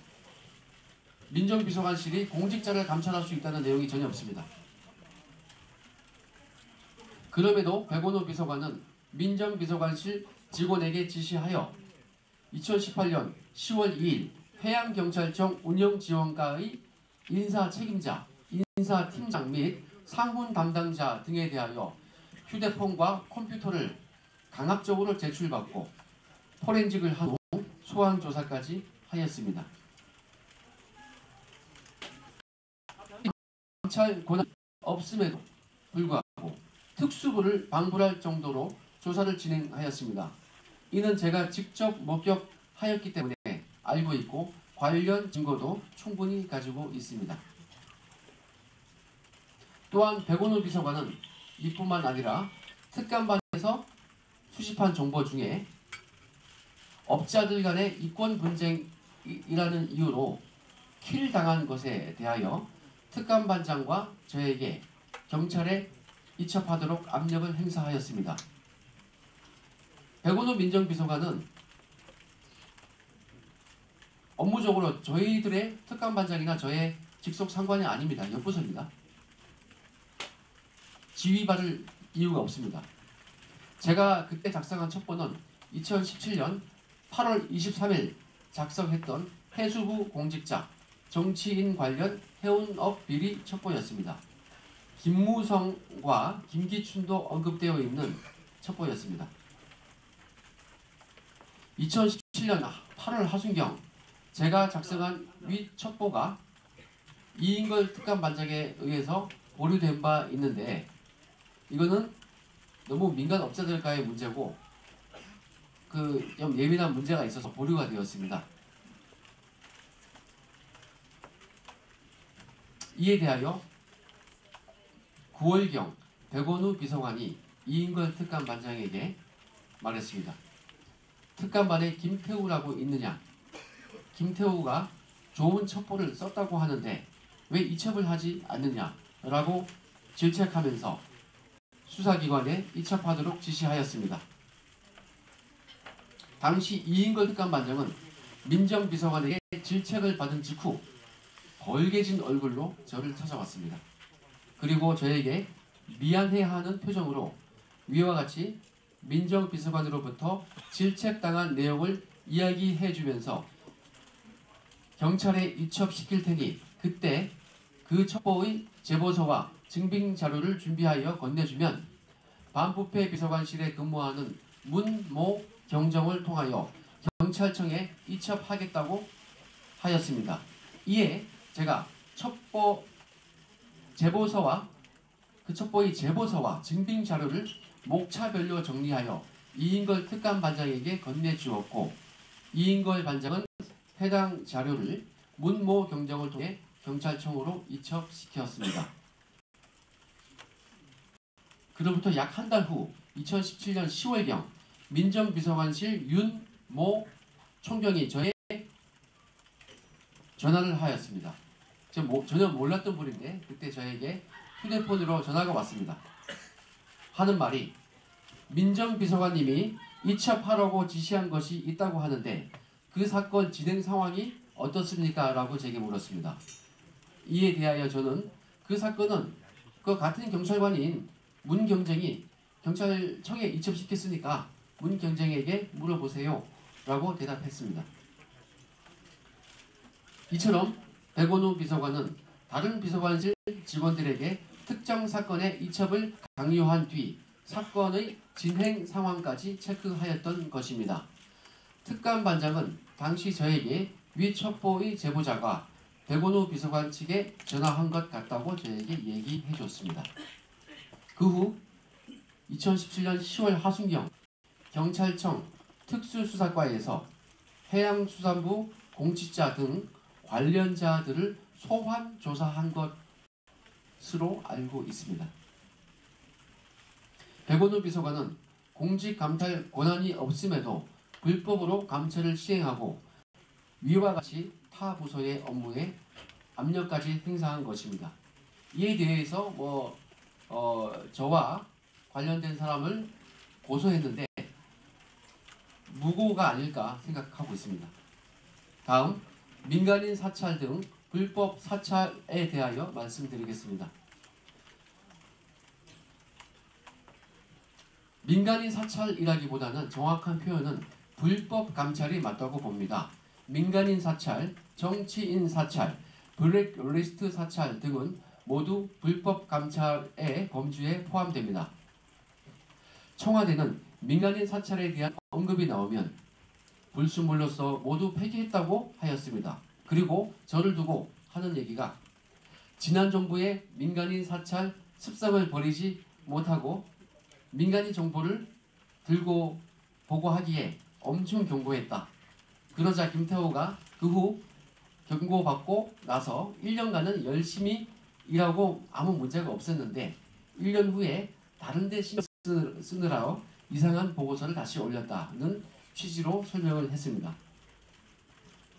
[SPEAKER 7] 민정비서관실이 공직자를 감찰할 수 있다는 내용이 전혀 없습니다. 그럼에도 백원호 비서관은 민정비서관실 직원에게 지시하여 2018년 10월 2일 해양경찰청 운영지원과의 인사책임자, 인사팀장 및 상훈 담당자 등에 대하여 휴대폰과 컴퓨터를 강압적으로 제출받고 포렌식을 한 후 소환조사까지 하였습니다. 경찰 권한 없음에도 불구하고 특수부를 방불할 정도로 조사를 진행하였습니다. 이는 제가 직접 목격하였기 때문에 알고 있고 관련 증거도 충분히 가지고 있습니다. 또한 백원호 비서관은 이뿐만 아니라 특감반에서 수집한 정보 중에 업자들 간의 이권 분쟁이라는 이유로 킬당한 것에 대하여 특감반장과 저에게 경찰에 이첩하도록 압력을 행사하였습니다. 백원호 민정비서관은 업무적으로 저희들의 특감반장이나 저의 직속 상관이 아닙니다. 옆부서입니다. 지휘받을 이유가 없습니다. 제가 그때 작성한 첩보는 2017년 8월 23일 작성했던 해수부 공직자 정치인 관련 해운업 비리 첩보였습니다. 김무성과 김기춘도 언급되어 있는 첩보였습니다. 2017년 8월 하순경 제가 작성한 위 첩보가 이인걸 특감반장에 의해서 보류된 바 있는데 이거는 너무 민간 업자들과의 문제고 좀 예민한 문제가 있어서 보류가 되었습니다. 이에 대하여 9월경 백원우 비서관이 이인걸 특감반장에게 말했습니다. 특감반에 김태우라고 있느냐? 김태우가 좋은 첩보를 썼다고 하는데 왜 이첩을 하지 않느냐라고 질책하면서 수사기관에 이첩하도록 지시하였습니다. 당시 이인걸 특감반장은 민정비서관에게 질책을 받은 직후 벌개진 얼굴로 저를 찾아왔습니다. 그리고 저에게 미안해하는 표정으로 위와 같이 민정비서관으로부터 질책당한 내용을 이야기해주면서 경찰에 이첩시킬 테니 그때 그 첩보의 제보서와 증빙자료를 준비하여 건네주면 반부패 비서관실에 근무하는 문모 경정을 통하여 경찰청에 이첩하겠다고 하였습니다. 이에 제가 제보서와 그 첩보의 제보서와 증빙자료를 목차별로 정리하여 이인걸 특감반장에게 건네주었고 이인걸 반장은 해당 자료를 문모 경정을 통해 경찰청으로 이첩시켰습니다. 그로부터 약 한 달 후 2017년 10월경 민정비서관실 윤모 총경이 저에게 전화를 하였습니다. 전혀 몰랐던 분인데 그때 저에게 휴대폰으로 전화가 왔습니다. 하는 말이 민정비서관님이 이첩하라고 지시한 것이 있다고 하는데 그 사건 진행 상황이 어떻습니까? 라고 제게 물었습니다. 이에 대하여 저는 그 사건은 그 같은 경찰관인 문경정이 경찰청에 이첩시켰으니까 문경정에게 물어보세요 라고 대답했습니다. 이처럼 백원우 비서관은 다른 비서관실 직원들에게 특정 사건의 이첩을 강요한 뒤 사건의 진행 상황까지 체크하였던 것입니다. 특감반장은 당시 저에게 위 첩보의 제보자가 백원우 비서관 측에 전화한 것 같다고 저에게 얘기해 줬습니다. 그 후 2017년 10월 하순경 경찰청 특수수사과에서 해양수산부 공직자 등 관련자들을 소환 조사한 것으로 알고 있습니다. 백원우 비서관은 공직감찰 권한이 없음에도 불법으로 감찰을 시행하고 위와 같이 타 부서의 업무에 압력까지 행사한 것입니다. 이에 대해서 저와 관련된 사람을 고소했는데 무고가 아닐까 생각하고 있습니다. 다음 민간인 사찰 등 불법 사찰에 대하여 말씀드리겠습니다. 민간인 사찰이라기보다는 정확한 표현은 불법 감찰이 맞다고 봅니다. 민간인 사찰, 정치인 사찰, 블랙리스트 사찰 등은 모두 불법 감찰의 범주에 포함됩니다. 청와대는 민간인 사찰에 대한 언급이 나오면 불순물로서 모두 폐기했다고 하였습니다. 그리고 저를 두고 하는 얘기가 지난 정부의 민간인 사찰 습성을 버리지 못하고 민간인 정보를 들고 보고하기에 엄청 경고했다. 그러자 김태호가 그 후 경고받고 나서 1년간은 열심히 일하고 아무 문제가 없었는데 1년 후에 다른 데 신경 쓰느라 이상한 보고서를 다시 올렸다는 취지로 설명을 했습니다.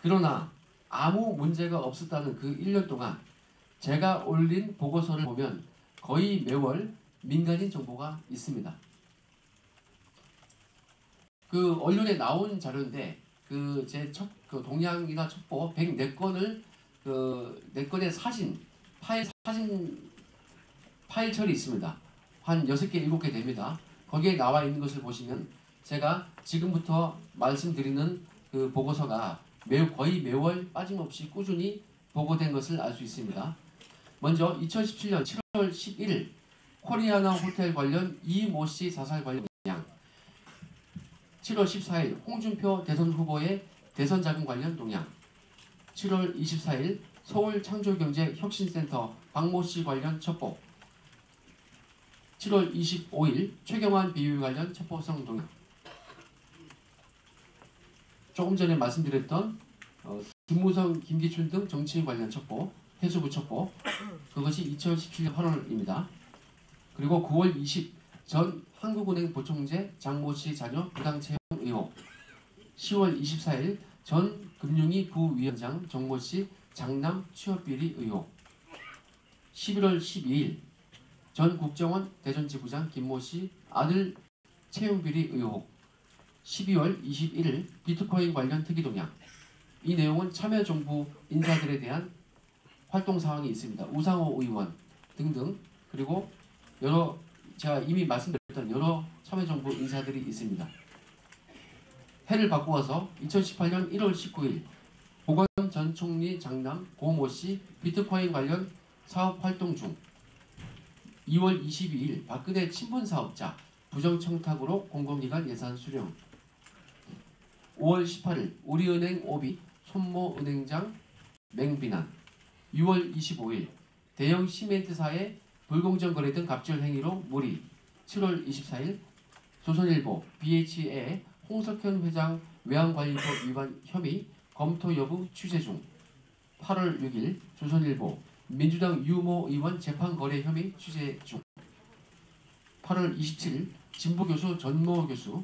[SPEAKER 7] 그러나 아무 문제가 없었다는 그 1년 동안 제가 올린 보고서를 보면 거의 매월 민간인 정보가 있습니다. 그 언론에 나온 자료인데 제 동향이나 첩보 104건을 4건의 사진 파일철이 있습니다. 한 6개, 7개 됩니다. 거기에 나와 있는 것을 보시면 제가 지금부터 말씀드리는 그 보고서가 거의 매월 빠짐없이 꾸준히 보고된 것을 알 수 있습니다. 먼저 2017년 7월 11일 코리아나 호텔 관련 이모 씨 사살 관련 동향, 7월 14일 홍준표 대선 후보의 대선 자금 관련 동향, 7월 24일 서울 창조경제혁신센터 박모 씨 관련 첩보, 7월 25일 최경환 비위 관련 첩보성 동향, 조금 전에 말씀드렸던 김무성, 김기춘 등 정치인 관련 첩보, 해수부 첩보, 그것이 2017년 8월입니다. 그리고 9월 20일 전 한국은행 부총재 장모 씨 자녀 부당 채용 의혹, 10월 24일 전 금융위 부위원장 정모 씨 장남 취업 비리 의혹, 11월 12일 전 국정원 대전지부장 김모 씨 아들 채용 비리 의혹, 12월 21일 비트코인 관련 특이 동향. 이 내용은 참여정부 인사들에 대한 활동 사항이 있습니다. 우상호 의원 등등, 그리고 제가 이미 말씀드렸던 여러 참여정부 인사들이 있습니다. 해를 바꾸어서 2018년 1월 19일 보건 전 총리 장남 고모 씨 비트코인 관련 사업 활동 중, 2월 22일 박근혜 친분 사업자 부정청탁으로 공공기관 예산 수령, 5월 18일 우리은행 오비 손모 은행장 맹비난, 6월 25일 대형 시멘트사의 불공정 거래 등 갑질 행위로 물의, 7월 24일 조선일보 BHA 홍석현 회장 외환관리법 위반 혐의 검토 여부 취재 중, 8월 6일 조선일보 민주당 유모 의원 재판 거래 혐의 취재 중, 8월 27일 진보교수 전모 교수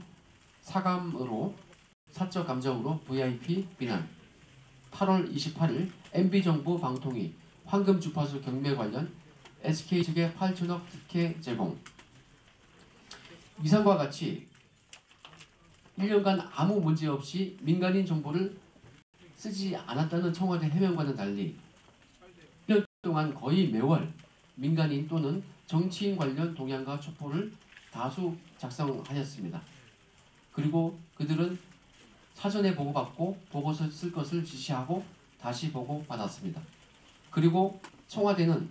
[SPEAKER 7] 사적 감정으로 VIP 비난, 8월 28일 MB정부 방통위 황금 주파수 경매 관련 SK 측의 8천억 특혜 제공. 이상과 같이 1년간 아무 문제 없이 민간인 정보를 쓰지 않았다는 청와대 해명과는 달리 1년 동안 거의 매월 민간인 또는 정치인 관련 동향과 첩보를 다수 작성하였습니다. 그리고 그들은 사전에 보고받고 보고서 쓸 것을 지시하고 다시 보고받았습니다. 그리고 청와대는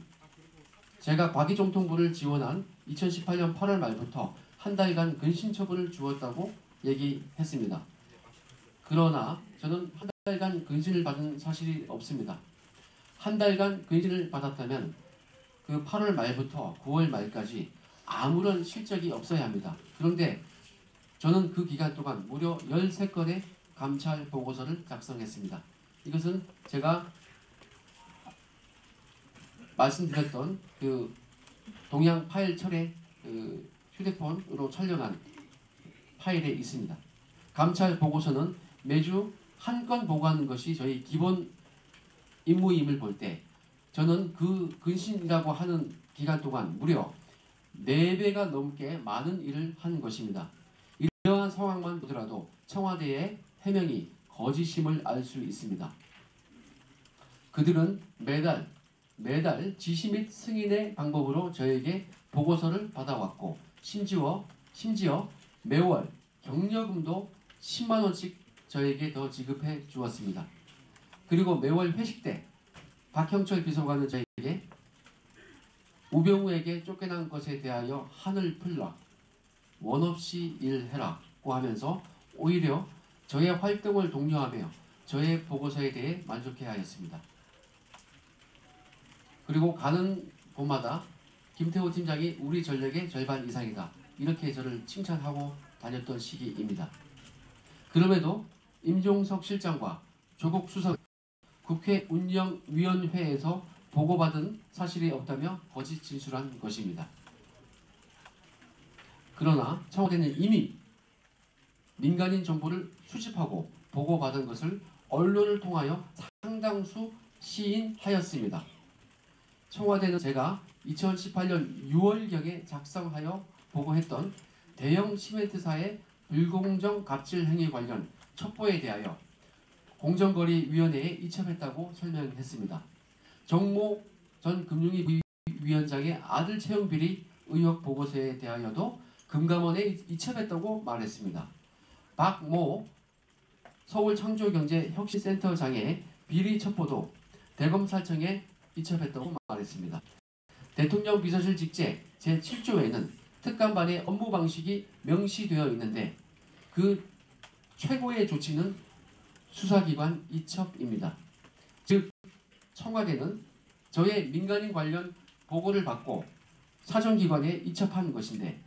[SPEAKER 7] 제가 과기정통부를 지원한 2018년 8월 말부터 한 달간 근신처분을 주었다고 얘기했습니다. 그러나 저는 한 달간 근신을 받은 사실이 없습니다. 한 달간 근신을 받았다면 그 8월 말부터 9월 말까지 아무런 실적이 없어야 합니다. 그런데 저는 그 기간 동안 무려 13건의 감찰 보고서를 작성했습니다. 이것은 제가 말씀드렸던 그 동향 파일 철의 휴대폰으로 촬영한 파일에 있습니다. 감찰 보고서는 매주 한 건 보고하는 것이 저희 기본 임무임을 볼 때 저는 그 근신이라고 하는 기간 동안 무려 4배가 넘게 많은 일을 한 것입니다. 이러한 상황만 보더라도 청와대의 해명이 거짓임을 알 수 있습니다. 그들은 매달 지시 및 승인의 방법으로 저에게 보고서를 받아왔고 심지어 매월 격려금도 10만 원씩 저에게 더 지급해 주었습니다. 그리고 매월 회식 때 박형철 비서관은 저에게 우병우에게 쫓겨난 것에 대하여 한을 풀라, 원 없이 일해라고 하면서 오히려 저의 활동을 독려하며 저의 보고서에 대해 만족해야 했습니다. 그리고 가는 곳마다 김태호 팀장이 우리 전력의 절반 이상이다, 이렇게 저를 칭찬하고 다녔던 시기입니다. 그럼에도 임종석 실장과 조국 수석 국회 운영위원회에서 보고받은 사실이 없다며 거짓 진술한 것입니다. 그러나 청와대는 이미 민간인 정보를 수집하고 보고받은 것을 언론을 통하여 상당수 시인하였습니다. 청와대는 제가 2018년 6월경에 작성하여 보고했던 대형 시멘트사의 불공정 갑질 행위 관련 첩보에 대하여 공정거래위원회에 이첩했다고 설명했습니다. 정모 전 금융위원장의 아들 채용 비리 의혹 보고서에 대하여도 금감원에 이첩했다고 말했습니다. 박모 서울창조경제혁신센터장의 비리 첩보도 대검찰청에 이첩했다고 말했습니다. 대통령 비서실 직제 제7조에는 특감반의 업무 방식이 명시되어 있는데 그 최고의 조치는 수사기관 이첩입니다. 즉 청와대는 저의 민간인 관련 보고를 받고 사정기관에 이첩한 것인데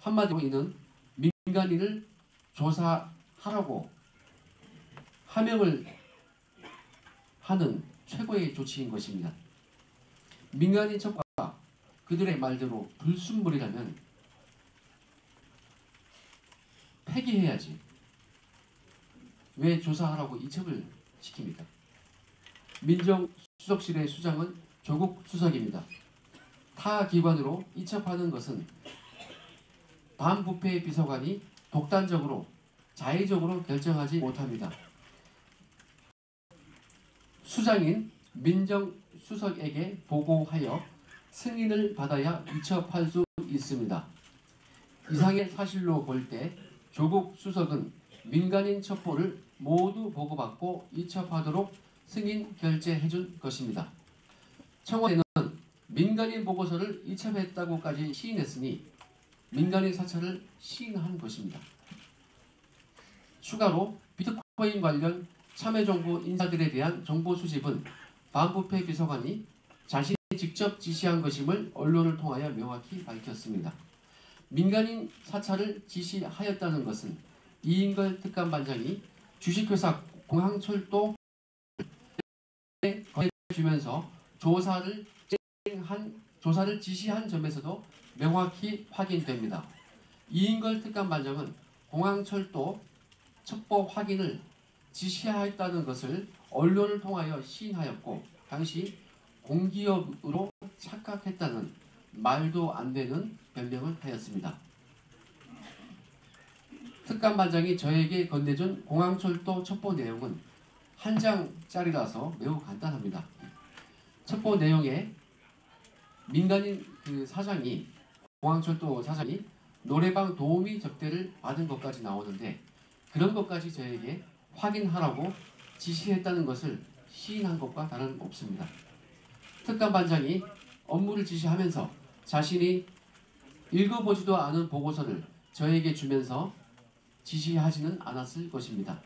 [SPEAKER 7] 한마디로 이는 민간인을 조사하라고 하명을 하는 최고의 조치인 것입니다. 민간인 첩과 그들의 말대로 불순물이라면 폐기해야지 왜 조사하라고 이첩을 시킵니까? 민정수석실의 수장은 조국 수석입니다. 타 기관으로 이첩하는 것은 반부패 비서관이 독단적으로 자의적으로 결정하지 못합니다. 수장인 민정수석에게 보고하여 승인을 받아야 이첩할 수 있습니다. 이상의 사실로 볼 때 조국 수석은 민간인 첩보를 모두 보고받고 이첩하도록 승인 결재해준 것입니다. 청와대는 민간인 보고서를 이첩했다고까지 시인했으니 민간인 사찰을 시인한 것입니다. 추가로 비트코인 관련 참여정부 인사들에 대한 정보 수집은 반부패 비서관이 자신이 직접 지시한 것임을 언론을 통하여 명확히 밝혔습니다. 민간인 사찰을 지시하였다는 것은 이인걸 특감반장이 주식회사 공항철도에 건네주면서 조사를 지시한 점에서도 명확히 확인됩니다. 이인걸 특감반장은 공항철도 첩보 확인을 지시하였다는 것을 언론을 통하여 시인하였고 당시 공기업으로 착각했다는 말도 안 되는 변명을 하였습니다. 특감반장이 저에게 건네준 공항철도 첩보 내용은 한 장짜리라서 매우 간단합니다. 첩보 내용에 민간인 공항철도 사장이 노래방 도우미 접대를 받은 것까지 나오는데 그런 것까지 저에게 확인하라고 지시했다는 것을 시인한 것과 다름없습니다. 특감반장이 업무를 지시하면서 자신이 읽어보지도 않은 보고서를 저에게 주면서 지시하지는 않았을 것입니다.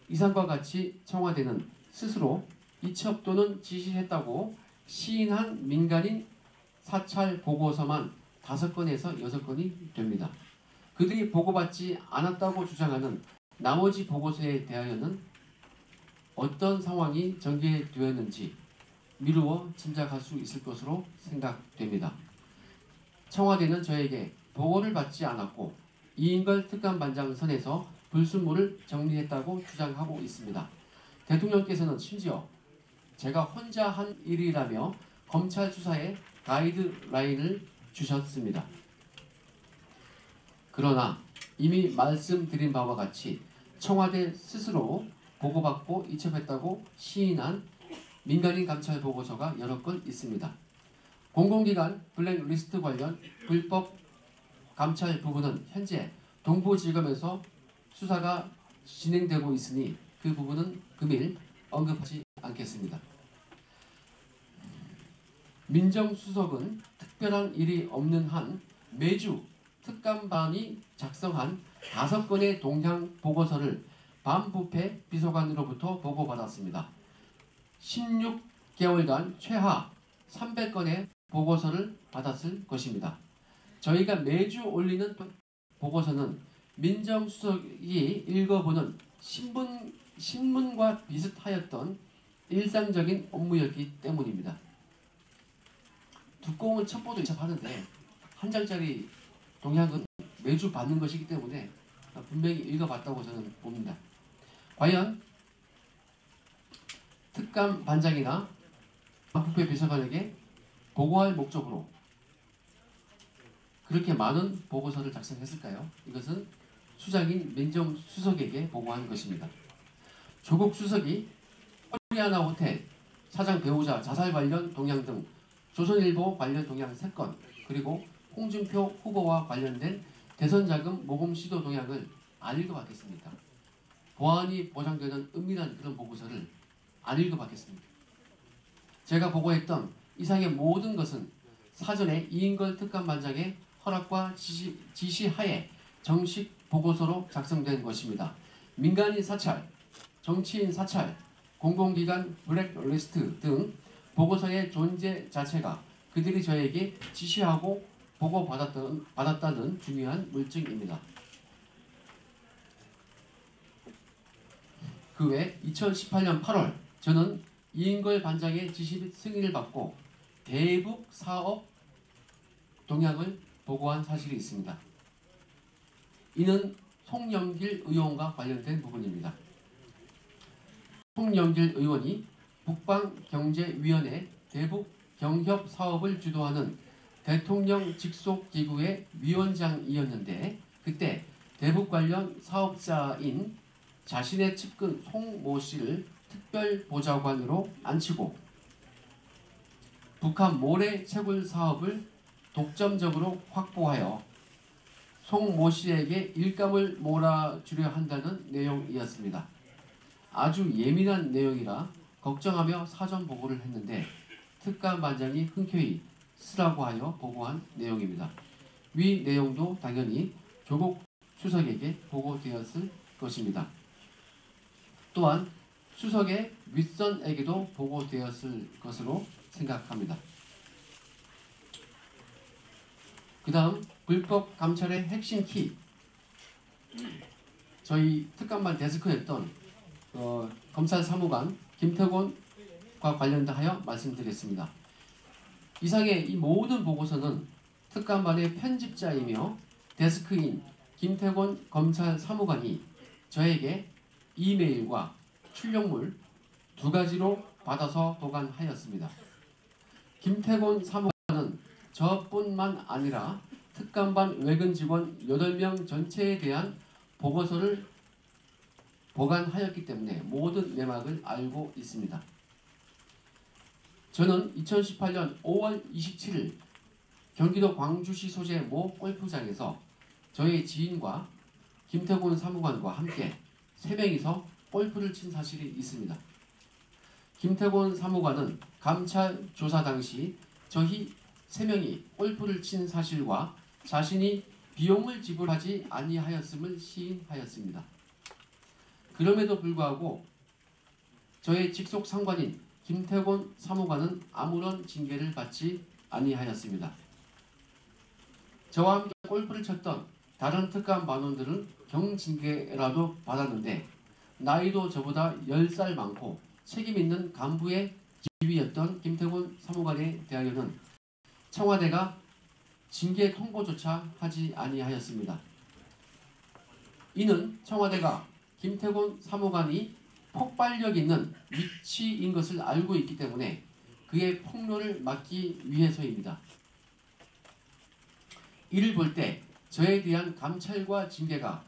[SPEAKER 7] 이상과 같이 청와대는 스스로 이첩 또는 지시했다고 시인한 민간인 사찰 보고서만 5건에서 6건이 됩니다. 그들이 보고받지 않았다고 주장하는 나머지 보고서에 대하여는 어떤 상황이 전개되었는지 미루어 짐작할 수 있을 것으로 생각됩니다. 청와대는 저에게 보고를 받지 않았고 이인걸 특감반장 선에서 불순물을 정리했다고 주장하고 있습니다. 대통령께서는 심지어 제가 혼자 한 일이라며 검찰 수사에 가이드라인을 주셨습니다. 그러나 이미 말씀드린 바와 같이 청와대 스스로 보고받고 이첩했다고 시인한 민간인 감찰 보고서가 여러 건 있습니다. 공공기관 블랙리스트 관련 불법 감찰 부분은 현재 동부지검에서 수사가 진행되고 있으니 그 부분은 금일 언급하지 않겠습니다. 민정수석은 특별한 일이 없는 한 매주 특감반이 작성한 5건의 동향 보고서를 반부패 비서관으로부터 보고받았습니다. 16개월간 최하 300건의 보고서를 받았을 것입니다. 저희가 매주 올리는 보고서는 민정수석이 읽어보는 신문과 비슷하였던 일상적인 업무였기 때문입니다. 두꺼운 첩보도 이첩하는데 한 장짜리 동향은 매주 받는 것이기 때문에 분명히 읽어봤다고 저는 봅니다. 과연 특감 반장이나 반부패 비서관에게 보고할 목적으로 그렇게 많은 보고서를 작성했을까요? 이것은 수장인 민정수석에게 보고한 것입니다. 조국 수석이 코리아나 호텔, 사장 배우자 자살 관련 동향 등 조선일보 관련 동향 3건, 그리고 홍준표 후보와 관련된 대선자금 모금 시도 동향을 안 읽어봤겠습니까? 보안이 보장되는 은밀한 그런 보고서를 안 읽어봤겠습니까? 제가 보고했던 이상의 모든 것은 사전에 이인걸 특감반장의 허락과 지시하에 정식 보고서로 작성된 것입니다. 민간인 사찰, 정치인 사찰, 공공기관 블랙리스트 등 보고서의 존재 자체가 그들이 저에게 지시하고 보고받았다는 중요한 물증입니다. 그 외 2018년 8월 저는 이인걸 반장의 지시 및 승인을 받고 대북 사업 동향을 보고한 사실이 있습니다. 이는 송영길 의원과 관련된 부분입니다. 송영길 의원이 북방경제위원회 대북 경협 사업을 주도하는 대통령 직속 기구의 위원장이었는데 그때 대북 관련 사업자인 자신의 측근 송모 씨를 특별보좌관으로 앉히고 북한 모래 채굴 사업을 독점적으로 확보하여 송모 씨에게 일감을 몰아주려 한다는 내용이었습니다. 아주 예민한 내용이라 걱정하며 사전 보고를 했는데 특감반장이 흔쾌히 쓰라고 하여 보고한 내용입니다. 위 내용도 당연히 조국 수석에게 보고되었을 것입니다. 또한 수석의 윗선에게도 보고되었을 것으로 생각합니다. 그 다음 불법 감찰의 핵심 키, 저희 특감반 데스크였던 검찰 사무관 김태곤과 관련하여 말씀드리겠습니다. 이상의 이 모든 보고서는 특감반의 편집자이며 데스크인 김태곤 검찰 사무관이 저에게 이메일과 출력물 2가지로 받아서 보관하였습니다. 김태곤 사무관은 저뿐만 아니라 특감반 외근 직원 8명 전체에 대한 보고서를 보관하였기 때문에 모든 내막을 알고 있습니다. 저는 2018년 5월 27일 경기도 광주시 소재 모 골프장에서 저의 지인과 김태곤 사무관과 함께 3명이서 골프를 친 사실이 있습니다. 김태곤 사무관은 감찰 조사 당시 저희 3명이 골프를 친 사실과 자신이 비용을 지불하지 아니하였음을 시인하였습니다. 그럼에도 불구하고 저의 직속 상관인 김태곤 사무관은 아무런 징계를 받지 아니하였습니다. 저와 함께 골프를 쳤던 다른 특감 반원들은 경징계라도 받았는데 나이도 저보다 10살 많고 책임있는 간부의 지위였던 김태곤 사무관에 대하여는 청와대가 징계 통보조차 하지 아니하였습니다. 이는 청와대가 김태곤 사무관이 폭발력 있는 위치인 것을 알고 있기 때문에 그의 폭로를 막기 위해서입니다. 이를 볼 때 저에 대한 감찰과 징계가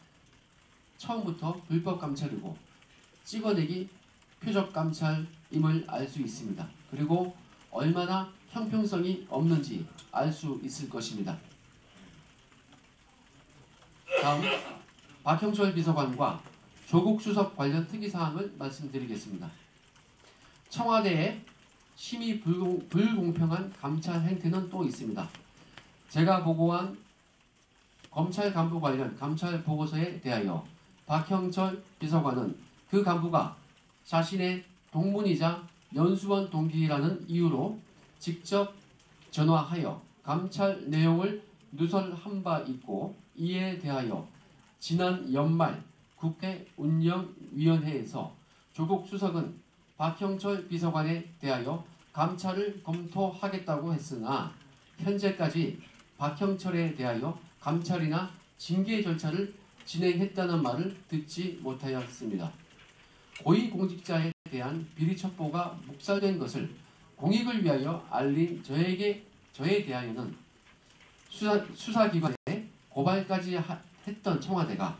[SPEAKER 7] 처음부터 불법 감찰이고 찍어내기 표적 감찰임을 알 수 있습니다. 그리고 얼마나 형평성이 없는지 알 수 있을 것입니다. 다음 박형철 비서관과 조국 수석 관련 특이사항을 말씀드리겠습니다. 청와대의 심히 불공평한 감찰 행태는 또 있습니다. 제가 보고한 검찰 간부 관련 감찰 보고서에 대하여 박형철 비서관은 그 간부가 자신의 동문이자 연수원 동기라는 이유로 직접 전화하여 감찰 내용을 누설한 바 있고, 이에 대하여 지난 연말 국회 운영위원회에서 조국 수석은 박형철 비서관에 대하여 감찰을 검토하겠다고 했으나 현재까지 박형철에 대하여 감찰이나 징계 절차를 진행했다는 말을 듣지 못하였습니다. 고위공직자에 대한 비리 첩보가 묵살된 것을 공익을 위하여 알린 저에 대하여는 수사기관에 고발까지 했던 청와대가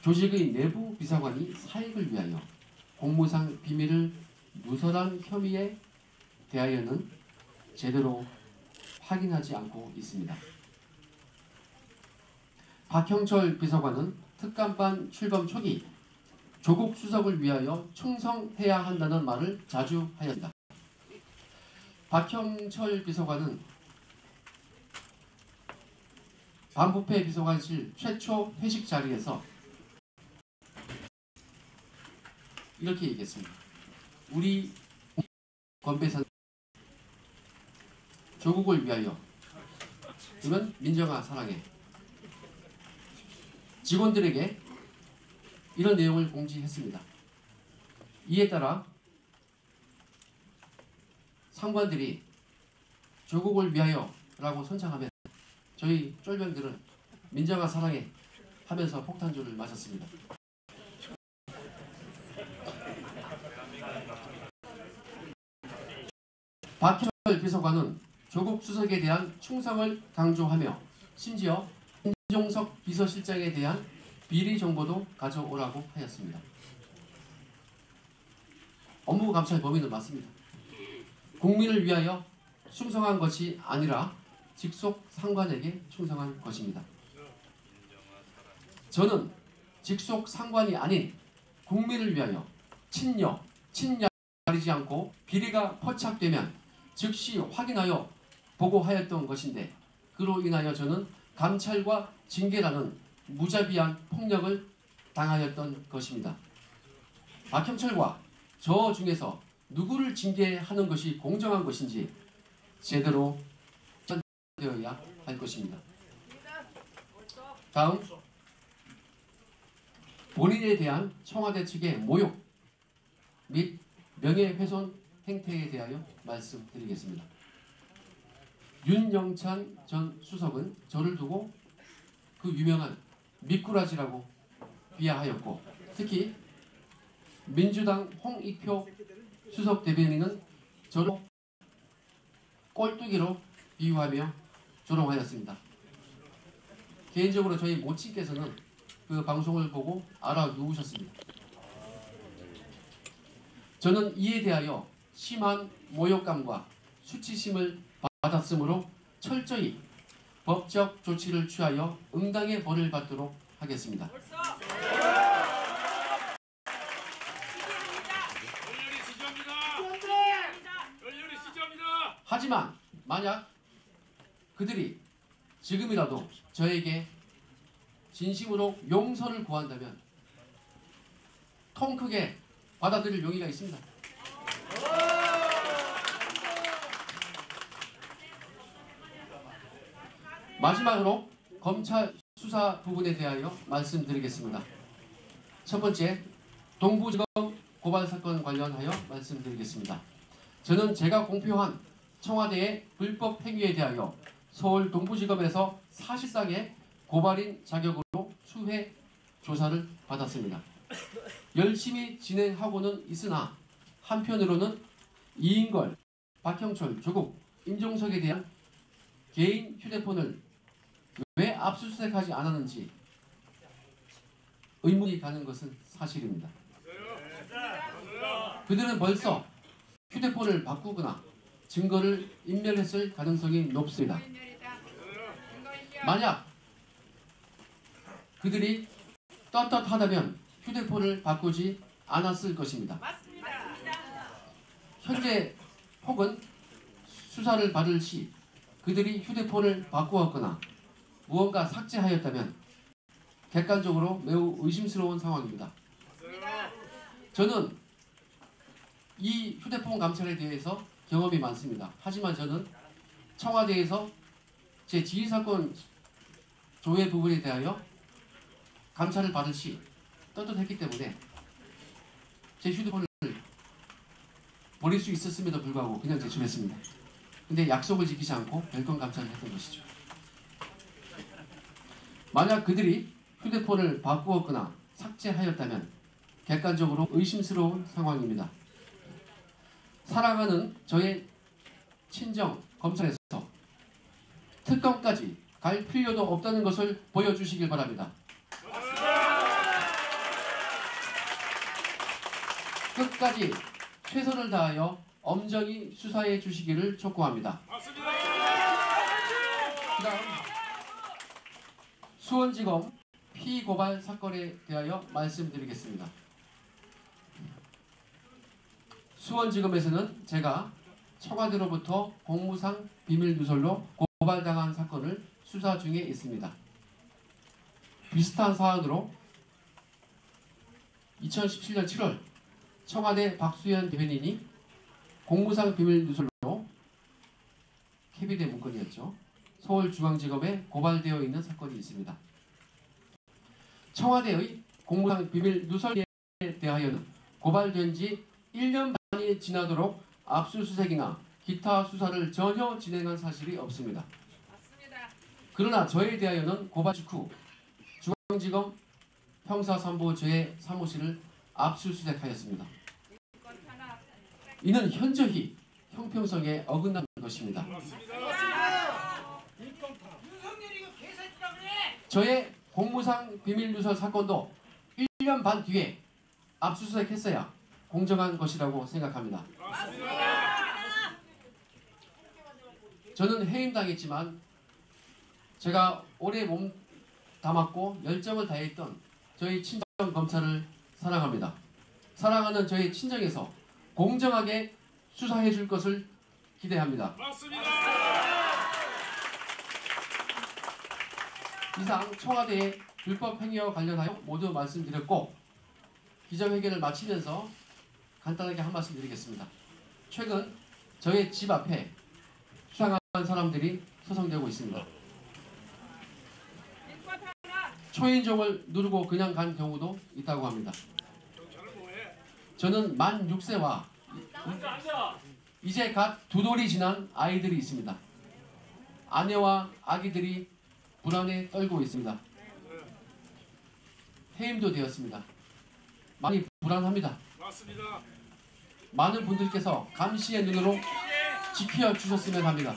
[SPEAKER 7] 조직의 내부 비서관이 사익을 위하여 공무상 비밀을 누설한 혐의에 대하여는 제대로 확인하지 않고 있습니다. 박형철 비서관은 특감반 출범 초기 조국 수석을 위하여 충성해야 한다는 말을 자주 하였다. 박형철 비서관은 반부패 비서관실 최초 회식 자리에서 이렇게 얘기했습니다. 우리 건배사 조국을 위하여, 그러면 민정아 사랑해, 직원들에게 이런 내용을 공지했습니다. 이에 따라 상관들이 조국을 위하여 라고 선창하면 저희 쫄병들은 민정아 사랑해 하면서 폭탄주를 마셨습니다. 박형철 비서관은 조국 수석에 대한 충성을 강조하며 심지어 김종석 비서실장에 대한 비리 정보도 가져오라고 하였습니다. 업무 감찰 범위는 맞습니다. 국민을 위하여 충성한 것이 아니라 직속 상관에게 충성한 것입니다. 저는 직속 상관이 아닌 국민을 위하여 친여, 친야 가리지 않고 비리가 포착되면 즉시 확인하여 보고하였던 것인데, 그로 인하여 저는 감찰과 징계라는 무자비한 폭력을 당하였던 것입니다. 박형철과 저 중에서 누구를 징계하는 것이 공정한 것인지 제대로 되어야 할 것입니다. 다음, 본인에 대한 청와대 측의 모욕 및 명예훼손 행태에 대하여 말씀드리겠습니다. 윤영찬 전 수석은 저를 두고 그 유명한 미꾸라지라고 비하하였고, 특히 민주당 홍익표 수석 대변인은 저를 꼴뚜기로 비유하며 조롱하였습니다. 개인적으로 저희 모친께서는 그 방송을 보고 알아누우셨습니다. 저는 이에 대하여 심한 모욕감과 수치심을 받았으므로 철저히 법적 조치를 취하여 응당의 벌을 받도록 하겠습니다. 하지만 만약 그들이 지금이라도 저에게 진심으로 용서를 구한다면 통 크게 받아들일 용의가 있습니다. 마지막으로 검찰 수사 부분에 대하여 말씀드리겠습니다. 첫 번째, 동부지검 고발 사건 관련하여 말씀드리겠습니다. 저는 제가 공표한 청와대의 불법 행위에 대하여 서울 동부지검에서 사실상의 고발인 자격으로 수회 조사를 받았습니다. 열심히 진행하고는 있으나 한편으로는 이인걸, 박형철, 조국, 임종석에 대한 개인 휴대폰을 왜 압수수색하지 않았는지 의문이 가는 것은 사실입니다. 그들은 벌써 휴대폰을 바꾸거나 증거를 인멸했을 가능성이 높습니다. 만약 그들이 떳떳하다면 휴대폰을 바꾸지 않았을 것입니다. 현재 혹은 수사를 받을 시 그들이 휴대폰을 바꾸었거나 무언가 삭제하였다면 객관적으로 매우 의심스러운 상황입니다. 저는 이 휴대폰 감찰에 대해서 경험이 많습니다. 하지만 저는 청와대에서 제 지휘사건 조회 부분에 대하여 감찰을 받을 시 떳떳했기 때문에 제 휴대폰을 버릴 수 있었음에도 불구하고 그냥 제출했습니다. 근데 약속을 지키지 않고 별건 감찰을 했던 것이죠. 만약 그들이 휴대폰을 바꾸었거나 삭제하였다면 객관적으로 의심스러운 상황입니다. 사랑하는 저의 친정 검찰에서 특검까지 갈 필요도 없다는 것을 보여주시길 바랍니다. 끝까지 최선을 다하여 엄정히 수사해 주시기를 촉구합니다. 그다음 수원지검 피고발 사건에 대하여 말씀드리겠습니다. 수원지검에서는 제가 청와대로부터 공무상 비밀 누설로 고발당한 사건을 수사 중에 있습니다. 비슷한 사안으로 2017년 7월 청와대 박수현 대변인이 공무상 비밀 누설로 KB대 문건이었죠. 서울중앙지검에 고발되어 있는 사건이 있습니다. 청와대의 공무상 비밀 누설에 대하여는 고발된 지 1년 반이 지나도록 압수수색이나 기타 수사를 전혀 진행한 사실이 없습니다. 그러나 저에 대하여는 고발 직후 중앙지검 형사3부 제 사무실을 압수수색하였습니다. 이는 현저히 형평성에 어긋난 것입니다. 저의 공무상 비밀누설 사건도 1년 반 뒤에 압수수색했어야 공정한 것이라고 생각합니다. 저는 해임당했지만 제가 오래 몸 담았고 열정을 다했던 저희 친정 검찰을 사랑합니다. 사랑하는 저희 친정에서 공정하게 수사해 줄 것을 기대합니다. 이상 청와대의 불법 행위와 관련하여 모두 말씀드렸고 기자회견을 마치면서 간단하게 한 말씀 드리겠습니다. 최근 저의 집 앞에 수상한 사람들이 소송되고 있습니다. 초인종을 누르고 그냥 간 경우도 있다고 합니다. 저는 만 6세와 이제 갓 2돌이 지난 아이들이 있습니다. 아내와 아기들이 불안에 떨고 있습니다. 해임도 되었습니다. 많이 불안합니다. 많은 분들께서 감시의 눈으로 지켜주셨으면 합니다.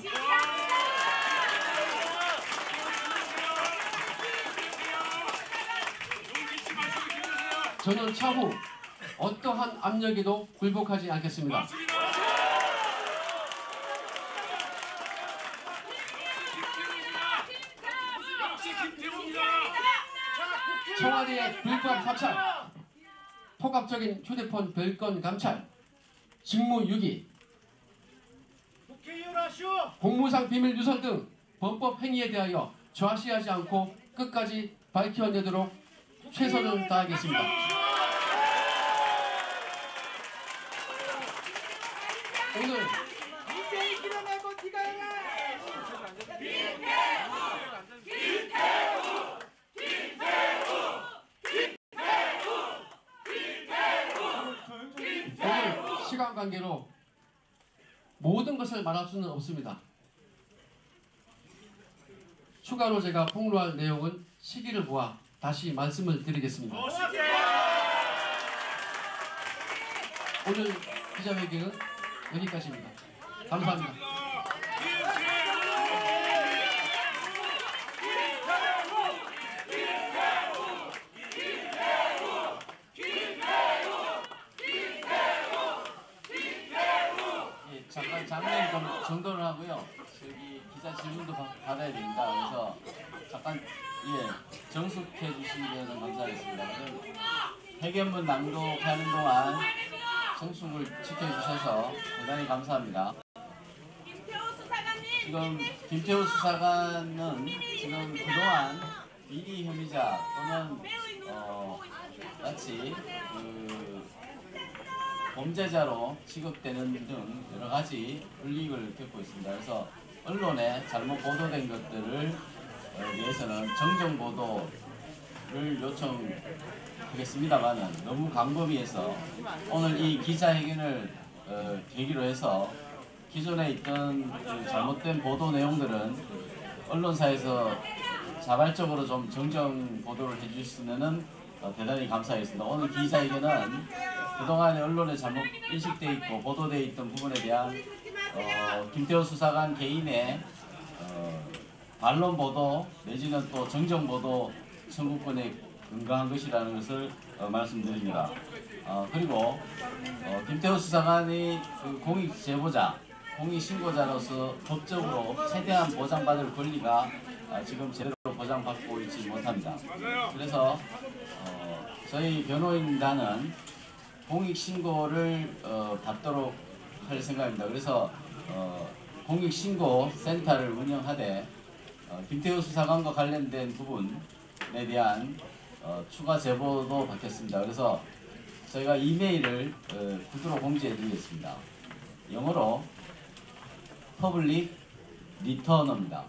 [SPEAKER 7] 저는 차후 어떠한 압력에도 굴복하지 않겠습니다. 청와대의 불법 사찰, 폭압적인 휴대폰 별건 감찰, 직무유기, 공무상 비밀 누설 등 범법 행위에 대하여 좌시하지 않고 끝까지 밝혀내도록 최선을 다하겠습니다. 오늘 시간 관계로 모든 것을 말할 수는 없습니다. 추가로 제가 폭로할 내용은 시기를 보아 다시 말씀을 드리겠습니다. 오늘 기자회견은 여기까지입니다. 감사합니다. 예, 잠깐 장면 좀 정돈을 하고요. 저기 기자 질문도 받아야 됩니다. 그래서 잠깐 정숙해 주시면 감사하겠습니다. 회견문 낭독하는 동안 정숙을 지켜주셔서 대단히 감사합니다. 지금 김태우 수사관은 지금 그동안 비리 혐의자 또는 마치 범죄자로 취급되는 등 여러 가지 불이익을 겪고 있습니다. 그래서 언론에 잘못 보도된 것들을 위해서는 정정 보도를 요청하겠습니다만은 너무 광범위해서 오늘 이 기자회견을 계기로 해서 기존에 있던 그 잘못된 보도 내용들은 언론사에서 자발적으로 좀 정정 보도를 해주시면은 대단히 감사하겠습니다. 오늘 기자회견은 그동안에 언론에 잘못 인식되어 있고 보도되어 있던 부분에 대한 김태우 수사관 개인의 반론 보도 내지는 또 정정 보도 청구권에 근거한 것이라는 것을 말씀드립니다. 그리고 김태우 수사관이 그 공익 제보자, 공익 신고자로서 법적으로 최대한 보장받을 권리가 지금 제대로 보장받고 있지 못합니다. 그래서 저희 변호인단은 공익 신고를 받도록 할 생각입니다. 그래서 공익 신고 센터를 운영하되 김태우 수사관과 관련된 부분에 대한 추가 제보도 받겠습니다. 그래서 저희가 이메일을 구두로 공지해 드리겠습니다. 영어로 public returner입니다.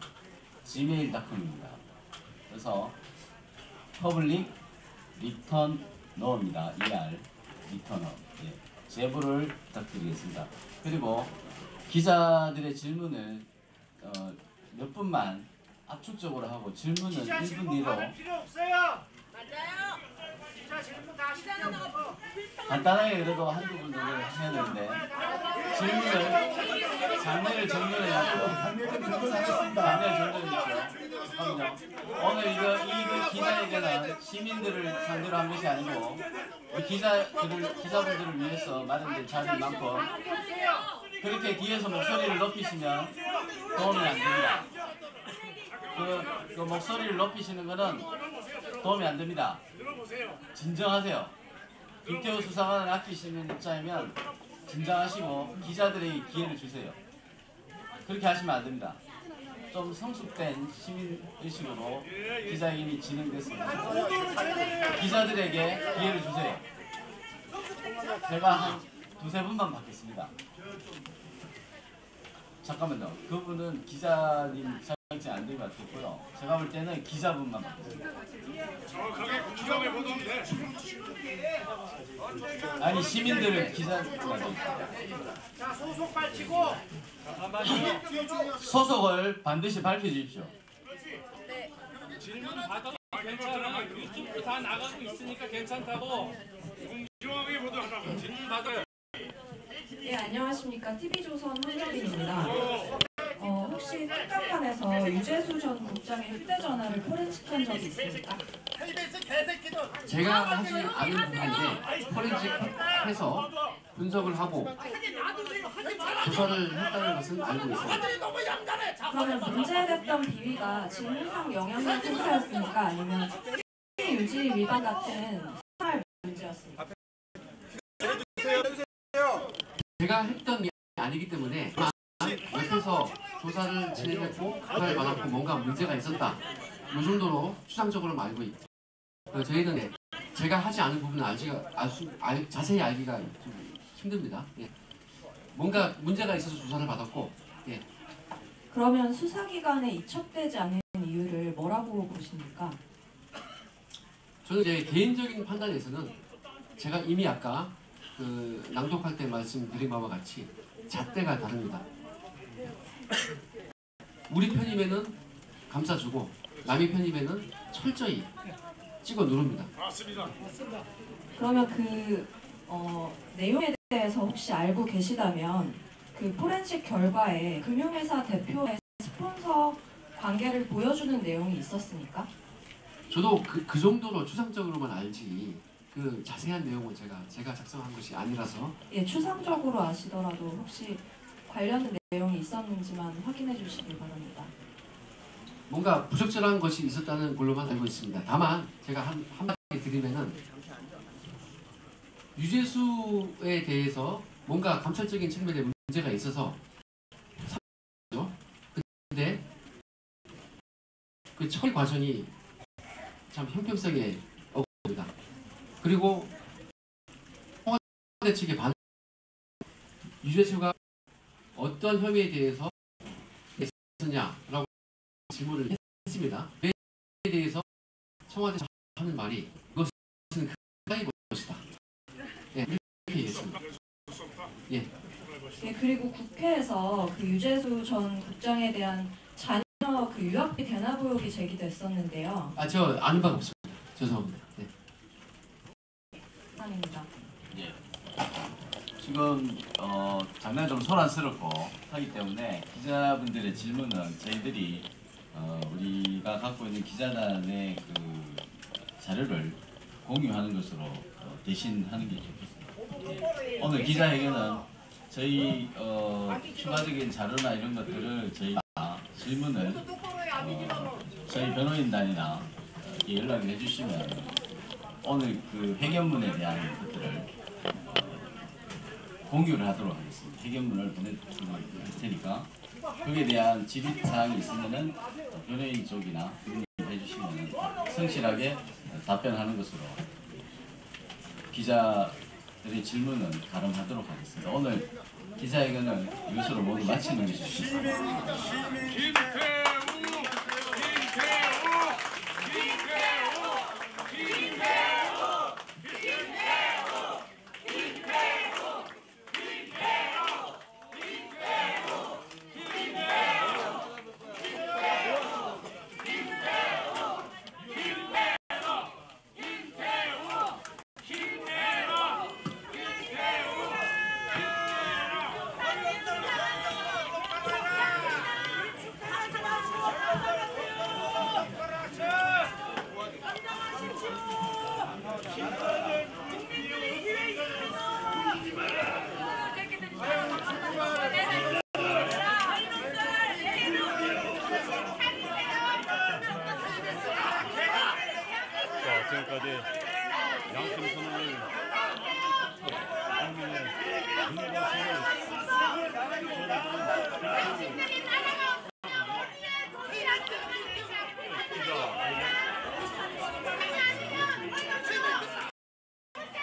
[SPEAKER 7] gmail.com입니다. 그래서 public returner입니다. returner. 예, 제보를 부탁드리겠습니다. 그리고 기자들의 질문을 몇 분만 압축적으로 하고 질문은 1분 뒤로
[SPEAKER 1] 필요 없어요. 맞아요. 기자 질문 다 하시죠.
[SPEAKER 7] 간단하게 그래도 한두 분 정도 해야 되는데 질문을 장례를 정렬해놓고 장례를 정렬해놓죠. 잠깐만요. 오늘 이 기자회견은 시민들을 상대로 한 것이 아니고 기자분들을 위해서 마련된 자리인 만큼 그렇게 뒤에서 목소리를 높이시면 도움이 안 됩니다. 그 목소리를 높이시는 것은 도움이 안 됩니다. 진정하세요. 김태우 수사관을 아끼시는 입장이면 진정하시고 기자들에게 기회를 주세요. 그렇게 하시면 안 됩니다. 좀 성숙된 시민의식으로 기자회견이 진행됐습니다. 기자들에게 기회를 주세요. 제가 한 두세 분만 받겠습니다. 잠깐만요. 그분은 기자님 자격증 안 된 것 같겠고요. 제가 볼 때는 기자분만 받겠습니다.
[SPEAKER 4] 정확하게 공정하게 보도하면 돼.
[SPEAKER 7] 아니 시민들을 기자
[SPEAKER 1] 자, 소속 밝히고.
[SPEAKER 7] 소속을 반드시 밝혀주십시오.
[SPEAKER 8] 질문 받아도 괜찮아. 유튜브 다 나가고 있으니까 괜찮다고.
[SPEAKER 4] 공정하게 보도하라고.
[SPEAKER 8] 질문 받아요.
[SPEAKER 2] 네, 안녕하십니까. TV조선 홍정빈입니다. 혹시 특감반에서 유재수 전 국장의 휴대전화를 포렌식한 적이 있습니까?
[SPEAKER 7] 제가 하지 않은 부분인데 포렌식해서 분석을 하고 조사를 했다는 것은 알고 있습니다.
[SPEAKER 2] 그러면 문제됐던 비위가 직무상 영향력 행사였습니까? 아니면 유지 위반 같은 사할 문제였습니까?
[SPEAKER 7] 제가 했던 게 아니기 때문에 옆에서 조사를 진행했고 조사를 받았고 뭔가 문제가 있었다. 이 정도로 추상적으로 알고 있고 저희는 제가 하지 않은 부분은 자세히 알기가 좀 힘듭니다. 예. 뭔가 문제가 있어서 조사를 받았고 예.
[SPEAKER 2] 그러면 수사기관에 이첩되지 않은 이유를 뭐라고 보십니까?
[SPEAKER 7] 저는 제 개인적인 판단에서는 제가 이미 아까 그 낭독할 때 말씀드린 바와 같이 잣대가 다릅니다. 우리 편이면은 감싸주고 남의 편이면은 철저히 찍어 누릅니다.
[SPEAKER 4] 맞습니다.
[SPEAKER 2] 그러면 그 내용에 대해서 혹시 알고 계시다면 그 포렌식 결과에 금융회사 대표의 스폰서 관계를 보여주는 내용이 있었습니까?
[SPEAKER 7] 저도 그 정도로 추상적으로만 알지 그 자세한 내용은 제가 작성한 것이 아니라서.
[SPEAKER 2] 예, 추상적으로 아시더라도 혹시 관련된 내용이 있었는지만 확인해 주시기 바랍니다.
[SPEAKER 7] 뭔가 부적절한 것이 있었다는 걸로만 알고 있습니다. 다만 제가 한마디 드리면은 유재수에 대해서 뭔가 감찰적인 측면에 문제가 있어서 근데 그 처리 과정이 참 형평성에 어긋납니다. 그리고 청와대 측의 반응, 유재수가 어떤 혐의에 대해서 했느냐라고 질문을 했습니다. 에 대해서 청와대에서 하는 말이 이것은 가까이 것이다. 네, 이렇게 얘기했습니다. 예.
[SPEAKER 2] 예, 그리고 국회에서 그 유재수 전 국장에 대한 자녀 그 유학비 대납 의혹이 제기됐었는데요.
[SPEAKER 7] 저 아는 바가 없습니다. 죄송합니다. 네.
[SPEAKER 2] 아닙니다.
[SPEAKER 9] 예. 지금 장난 좀 소란스럽고 하기 때문에 기자분들의 질문은 저희들이 우리가 갖고 있는 기자단의 그 자료를 공유하는 것으로 대신하는 게 좋겠습니다. 예. 오늘 기자회견은 저희 추가적인 자료나 이런 것들을 저희가 질문을 저희 변호인단이나 연락을 해주시면 오늘 그 회견문에 대한 것들을 공유를 하도록 하겠습니다. 회견문을 보내드릴 테니까 거기에 대한 질의사항이 있으면은 변호인 쪽이나 해주시면 성실하게 답변하는 것으로 기자들의 질문은 가름하도록 하겠습니다. 오늘 기자회견은 이것으로 모두 마치는 것이 좋습니다.
[SPEAKER 5] 지금까지 양심 선언을 국민의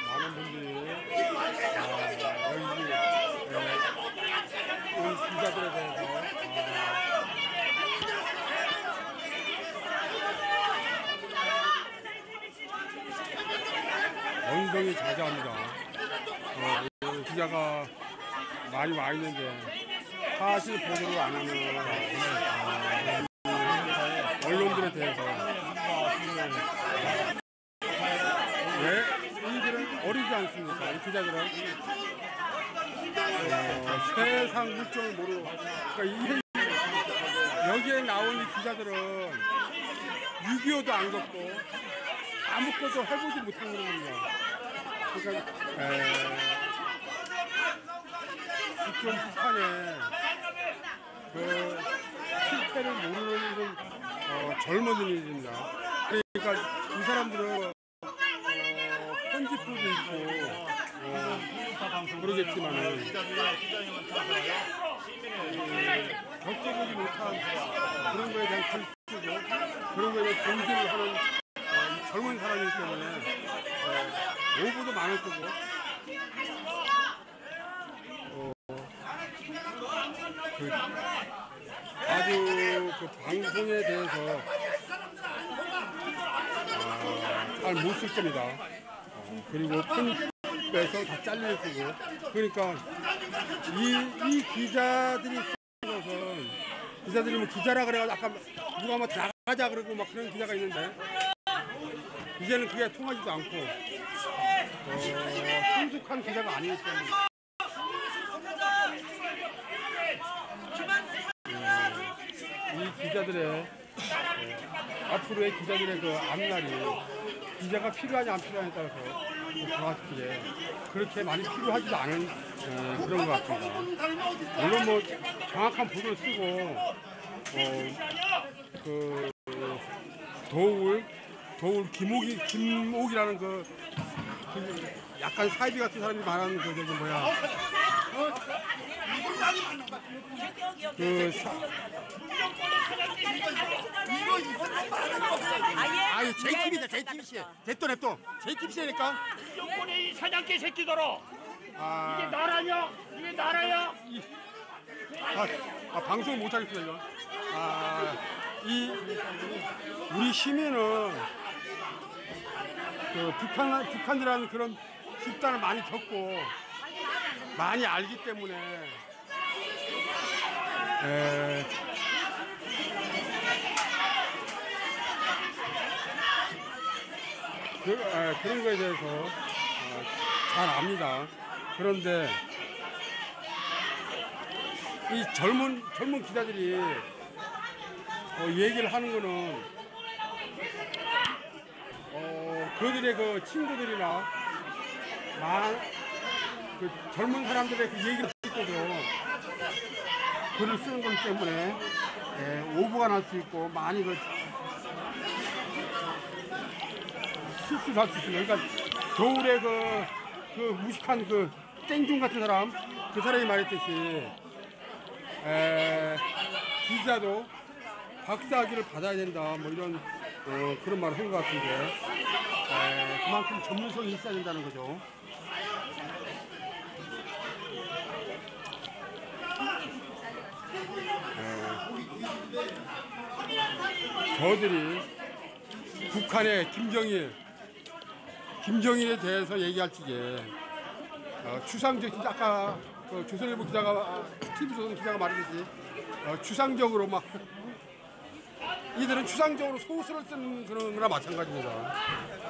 [SPEAKER 3] 많은 분들이 여기 기자들에 대해서 언성이 자자합니다. 기자가 많이 와 있는데 사실 보도를 안 하는 언론들에 대해서 왜 이들은 어리지 않습니까? 이 기자들은 세상 물정을 모르고 그러니까 여기에 나온 이 기자들은 6.25도 안 겪고 아무것도 해보지 못한 겁니다. 그러니까 지금 북한에 그 실패를 모르는 젊은이들입니다. 그러니까 이 사람들은 편집부도 있고 그러겠지만은 겪어보지 못한 그런 거에 대한 관심이고 그런 거에 대한 공부를 하는 젊은 사람이기 때문에 오보도 많을 거고 아주 그 방송에 대해서 잘 못 쓸 겁니다. 그리고 편집에서 다 잘릴 거고 그러니까 이 기자들이 쓰는 것은 기자들이 뭐 기자라 그래가지고 아까 누가 뭐 나가자 그러고 막 그런 기자가 있는데 이제는 그게 통하지도 않고 성숙한 기자가 아니기 때문에 이 기자들의 앞으로의 기자들의 그 앞날이 기자가 필요하냐 안 필요하냐에 따라서 정확하게 그렇게 많이 필요하지도 않은 그런 것 같습니다. 물론 뭐 정확한 보도를 쓰고 그 도울 김옥이라는 그 약간 사이비 같은 사람이 말하는 그 저기 뭐야 아유 JTBC JTBC 냅둬 JTBC니까
[SPEAKER 1] 정권의 이 사냥개 새끼들아. 이게 나라냐? 이게 나라야?
[SPEAKER 3] 방송 못 하겠습니다 이거. 우리 시민은 그 북한이라는 그런 집단을 많이 겪고 많이 알기 때문에 그런 거에 대해서 잘 압니다. 그런데 이 젊은 기자들이 얘기를 하는 거는 그들의 그 친구들이나 그 젊은 사람들의 그 얘기를 듣고도 글을 쓰는 거기 때문에 오보가 날 수 있고 많이 그 실수를 할 수 있습니다. 그러니까 겨울에 그 무식한 그 땡중 같은 사람 그 사람이 말했듯이 기자도 박사학위를 받아야 된다 뭐 이런 그런 말을 한 것 같은데 그만큼 전문성이 있어야 된다는 거죠. 저들이 북한의 김정일에 대해서 얘기할 적에 추상적 진짜 아까 그 조선일보 기자가 TV조선 기자가 말했듯이 추상적으로 막 이들은 추상적으로 소설을 쓰는 그런 거나 마찬가지입니다.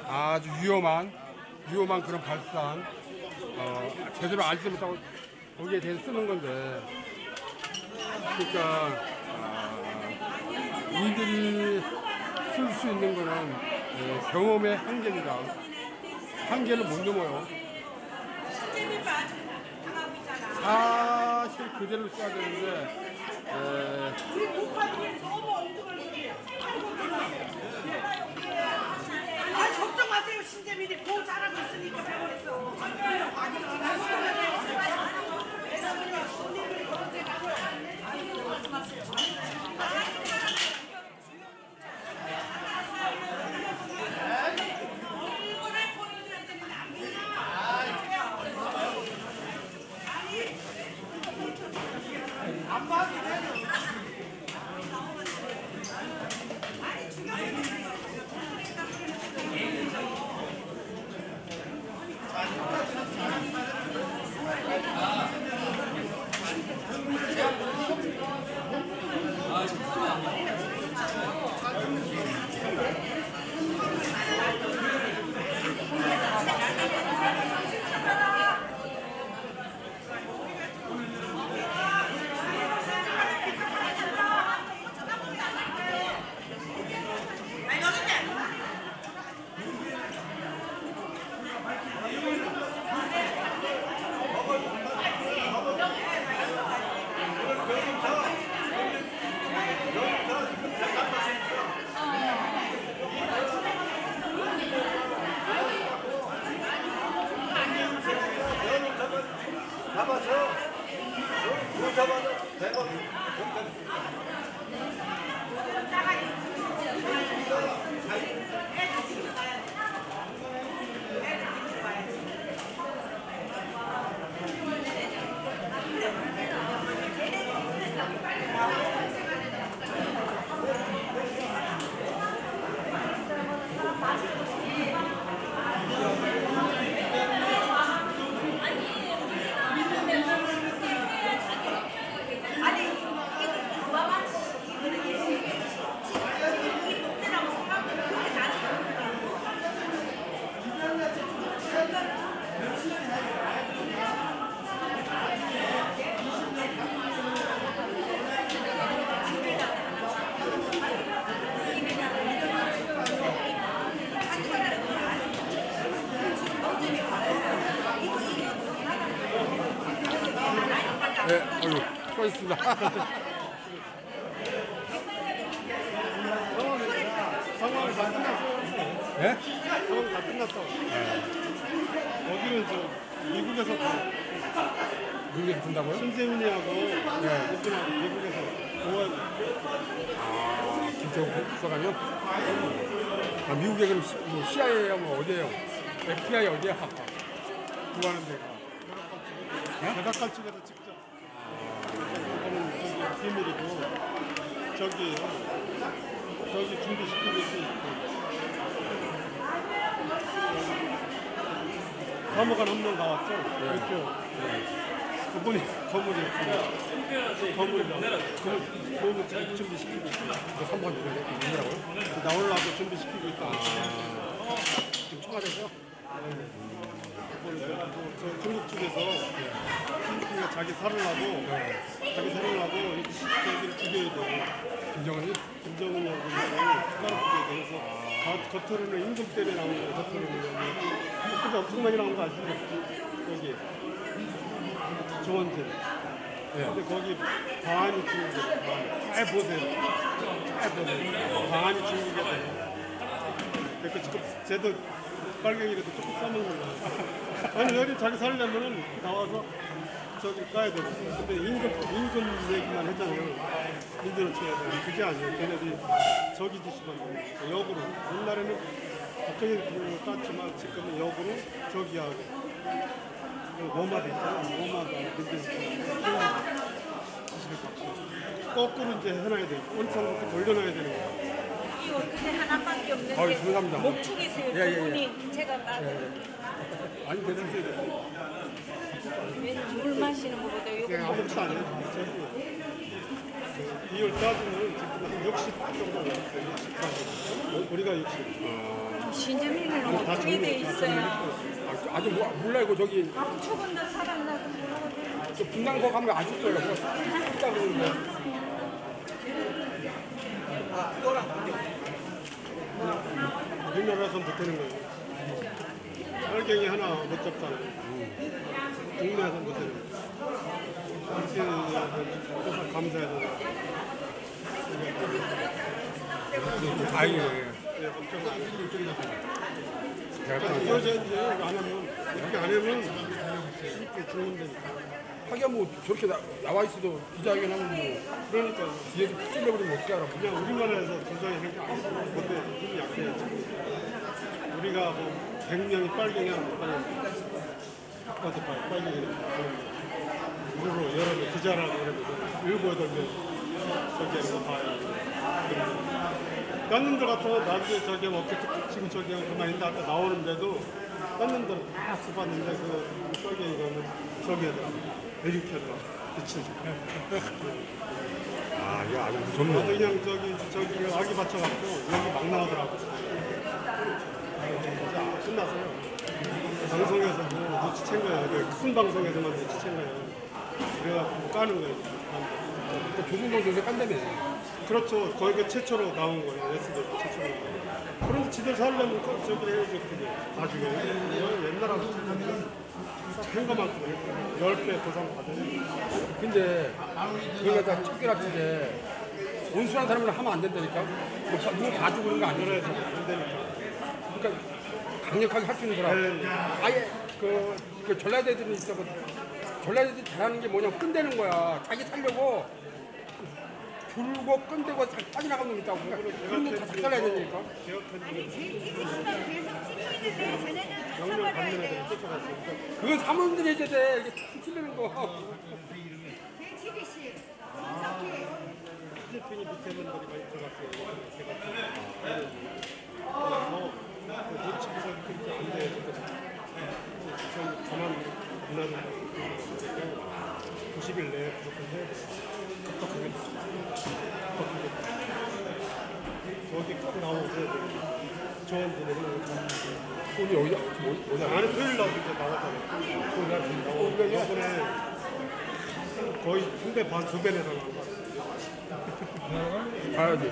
[SPEAKER 3] 아주 위험한 그런 발상 제대로 알지 못하고 거기에 대해서 쓰는 건데 그러니까 이들이 쓸 수 있는 거는 경험의 한계입니다. 한계를 못 넘어요. 사실 그대로 써야 되는데
[SPEAKER 10] 걱정 마세요. 신재민이 보호 잘하고 있으니까 병원에서.
[SPEAKER 3] 네, 어휴, 수고하셨습니다.
[SPEAKER 5] 상황이 다 끝났어.
[SPEAKER 3] 네?
[SPEAKER 5] 상황이 다 끝났다고. 여기는 저 미국에서
[SPEAKER 3] 미국에서 준다고요?
[SPEAKER 5] 신재민이하고 여기는 미국에서 도와줘.
[SPEAKER 3] 아, 김정은 수사관이요? 아, 미국에 그럼 뭐 CIA야 뭐 어디에요? FBI 어디야? 구하는 데가.
[SPEAKER 5] 제각각집에서 직접. 이거는 저기 비밀이고 저기 준비시키고 있으니까. 사무관 한 명 나왔죠? 그렇죠. 그분이 건물이 준비시키고 있어요.
[SPEAKER 3] 그 3번 누구라고요?
[SPEAKER 5] 나오려고 준비시키고 있다.
[SPEAKER 3] 지금 청와대에서?
[SPEAKER 5] 저 중국 쪽에서 김정은이 자기 살으려고 여기를 죽여야 돼. 김정은이하고 죽여야 돼서 겉으로는 임금 때문에 나온 거예요. 겉으로는 그게 엄청나게 나온 거 아시죠? 여기 조원진. 근데 거기 방한이 중국이에요. 잘 보세요. 방한이 중국이에요. 그러니까 지금 쟤도 빨갱이라도 조금 싸먹는 거야. 아니 여기 자기 살려면은 나와서 저기 까야 되고. 근데 임금 얘기만 했잖아요. 민주를 쳐야 돼. 그게 아니에요. 걔네들이 저기 짓이만 역으로. 옛날에는 박정희 땄지만 지금은 역으로 저기하고. 워마도 있잖아. 워마도 민주를 거꾸로 이제 해놔야 돼. 온천으로 돌려놔야 되는 거야.
[SPEAKER 10] 이 어떻게 하나밖에 없는데
[SPEAKER 3] 감사합니다.
[SPEAKER 10] 목축에서요.
[SPEAKER 3] 예.
[SPEAKER 10] 그분이 제가
[SPEAKER 3] 아니, 대단히
[SPEAKER 10] 물 마시는 것보다 이거
[SPEAKER 5] 아무것도 안 해. 2월 따지면 지금 한 60 정도 나왔어요. 60까지. 우리가 60.
[SPEAKER 10] 신재민은 어떻게 돼 있어요?
[SPEAKER 3] 아직 몰라 이거 저기
[SPEAKER 10] 축은 다 살았나도 모르거든.
[SPEAKER 3] 저 분당거 가면 아실 거예요. 그거 진짜 그러는데.
[SPEAKER 5] 우리나라에서는 못하는 거예요. 빨갱이 하나 못 잡잖아요. 국내에서는 못하는 거예요. 그렇게 감사해야 돼요.
[SPEAKER 3] 다행이네.
[SPEAKER 5] 이어져 이제 안 하면 이렇게 안 하면 이렇게 죽는다니까.
[SPEAKER 3] 하긴 뭐 저렇게 나와 있어도 기자회견 하면 뭐
[SPEAKER 5] 그러니까
[SPEAKER 3] 뒤에서 찔러버리면 어떻게 알아?
[SPEAKER 5] 그냥 우리나라에서 기자회견 못해 힘이 약해. 우리가 뭐 100명이 빨갱이 하는 거 아까도 봐요. 빨갱이 우리로 여러 명 기자라고 그래도 7, 8명 저기 하는 거 봐요. 딴놈들 같으면 나중에 저기 뭐 지금 저기 그만 있다 아까 나오는데도 딴놈들은 다 써봤는데 그 저기 이거는 저기 하더라고. 이렇게 하더라고. 그치.
[SPEAKER 3] 아, 이거 아주
[SPEAKER 5] 저도
[SPEAKER 3] 무섭네.
[SPEAKER 5] 그냥 저기 아기 받쳐갖고 여기 막 나오더라고. 끝났어요. 방송에서 뭐 눈치챈 거예요. 큰 방송에서만 눈치챈 거예요. 그래갖고 까는 거예요.
[SPEAKER 3] 조선방송에서 깐다며.
[SPEAKER 5] 그렇죠. 거기가 최초로 나온 거예요. SBS 최초로. 그럼 지들 살려면 저기 해야죠. 나중에. 옛날하고 한 것만큼 10배 보상 받아요.
[SPEAKER 3] 근데 그러니까 다 쫓겨났는데 온순한 사람은 하면 안 된다니까. 누구 봐주고 그런 거 아니에요.
[SPEAKER 5] 안 되니까.
[SPEAKER 3] 그러니까 강력하게 할 수 있는 거라. 아예 그 전라도애들은 있어. 전라도애들이 잘하는 게 뭐냐면 끈대는 거야. 자기 살려고 줄고 끈대고 빠져나가는 놈 있다고. 그런 놈 다 작살나야 되니까.
[SPEAKER 5] 명령 받는 애들이 쫓아갔어요.
[SPEAKER 3] 그건 사모님들이 해줘야 돼. 이게 툭 찔리는 거.
[SPEAKER 5] 필리핀이 밑에 분들이 많이 들어갔어요. 제가 눈치보서 그렇게 안 돼. 전 가만 문화를 90일 내에 무조건 해야 돼. 똑똑하게. 저기 꼭 나오고 좋은 분들은
[SPEAKER 3] 손이 어디야?
[SPEAKER 5] 안에 토요일 날 이제 나왔잖아요. 이번에 거의 1배 반, 2배 내려가는 거.
[SPEAKER 3] 가야지.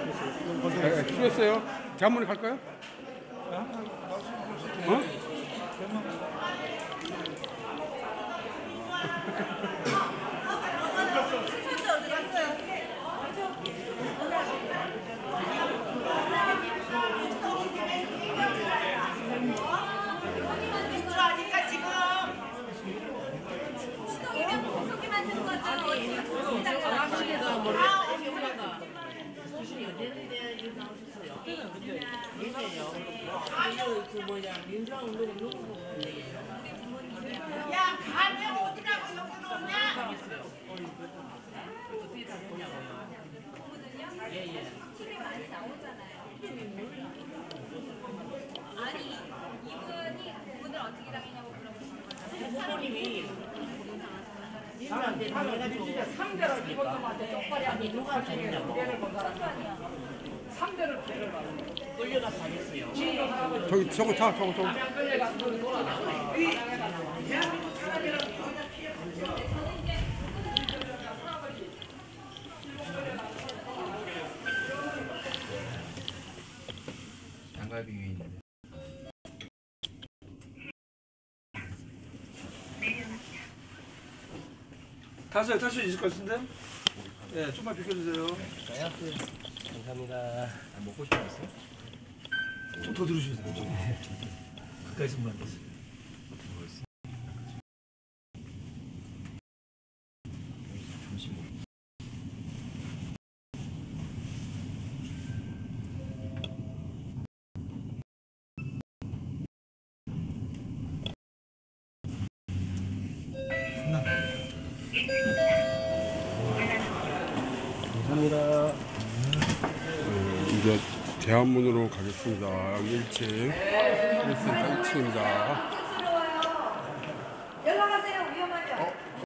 [SPEAKER 3] 수고했어요. 대한문에 갈까요? 어?
[SPEAKER 10] 야, 가면 어디라고 여기 오냐?
[SPEAKER 11] 아니 이분이 그분을 어떻게 당했냐고 물어보신 거잖아요.
[SPEAKER 10] 부모님이 사람한테 당해가지고 3대를 이것도한테 쪽발이 아니 누가 당했냐고 3대를 끌려가 당했어요.
[SPEAKER 3] 저거 타, 저거.
[SPEAKER 10] 대한민국 사람이라고
[SPEAKER 1] 양갈비 위에 있는데.
[SPEAKER 4] 탈 수 있을 것 같은데? 네, 좀만 비켜주세요.
[SPEAKER 1] 감사합니다. 먹고 싶었어요?
[SPEAKER 4] 좀 더 들으셔야 돼요. 가까이서 안 봤어요.
[SPEAKER 1] 감사합니다.
[SPEAKER 3] 이제 대한문으로 가겠습니다. 여기 1층 1층입니다.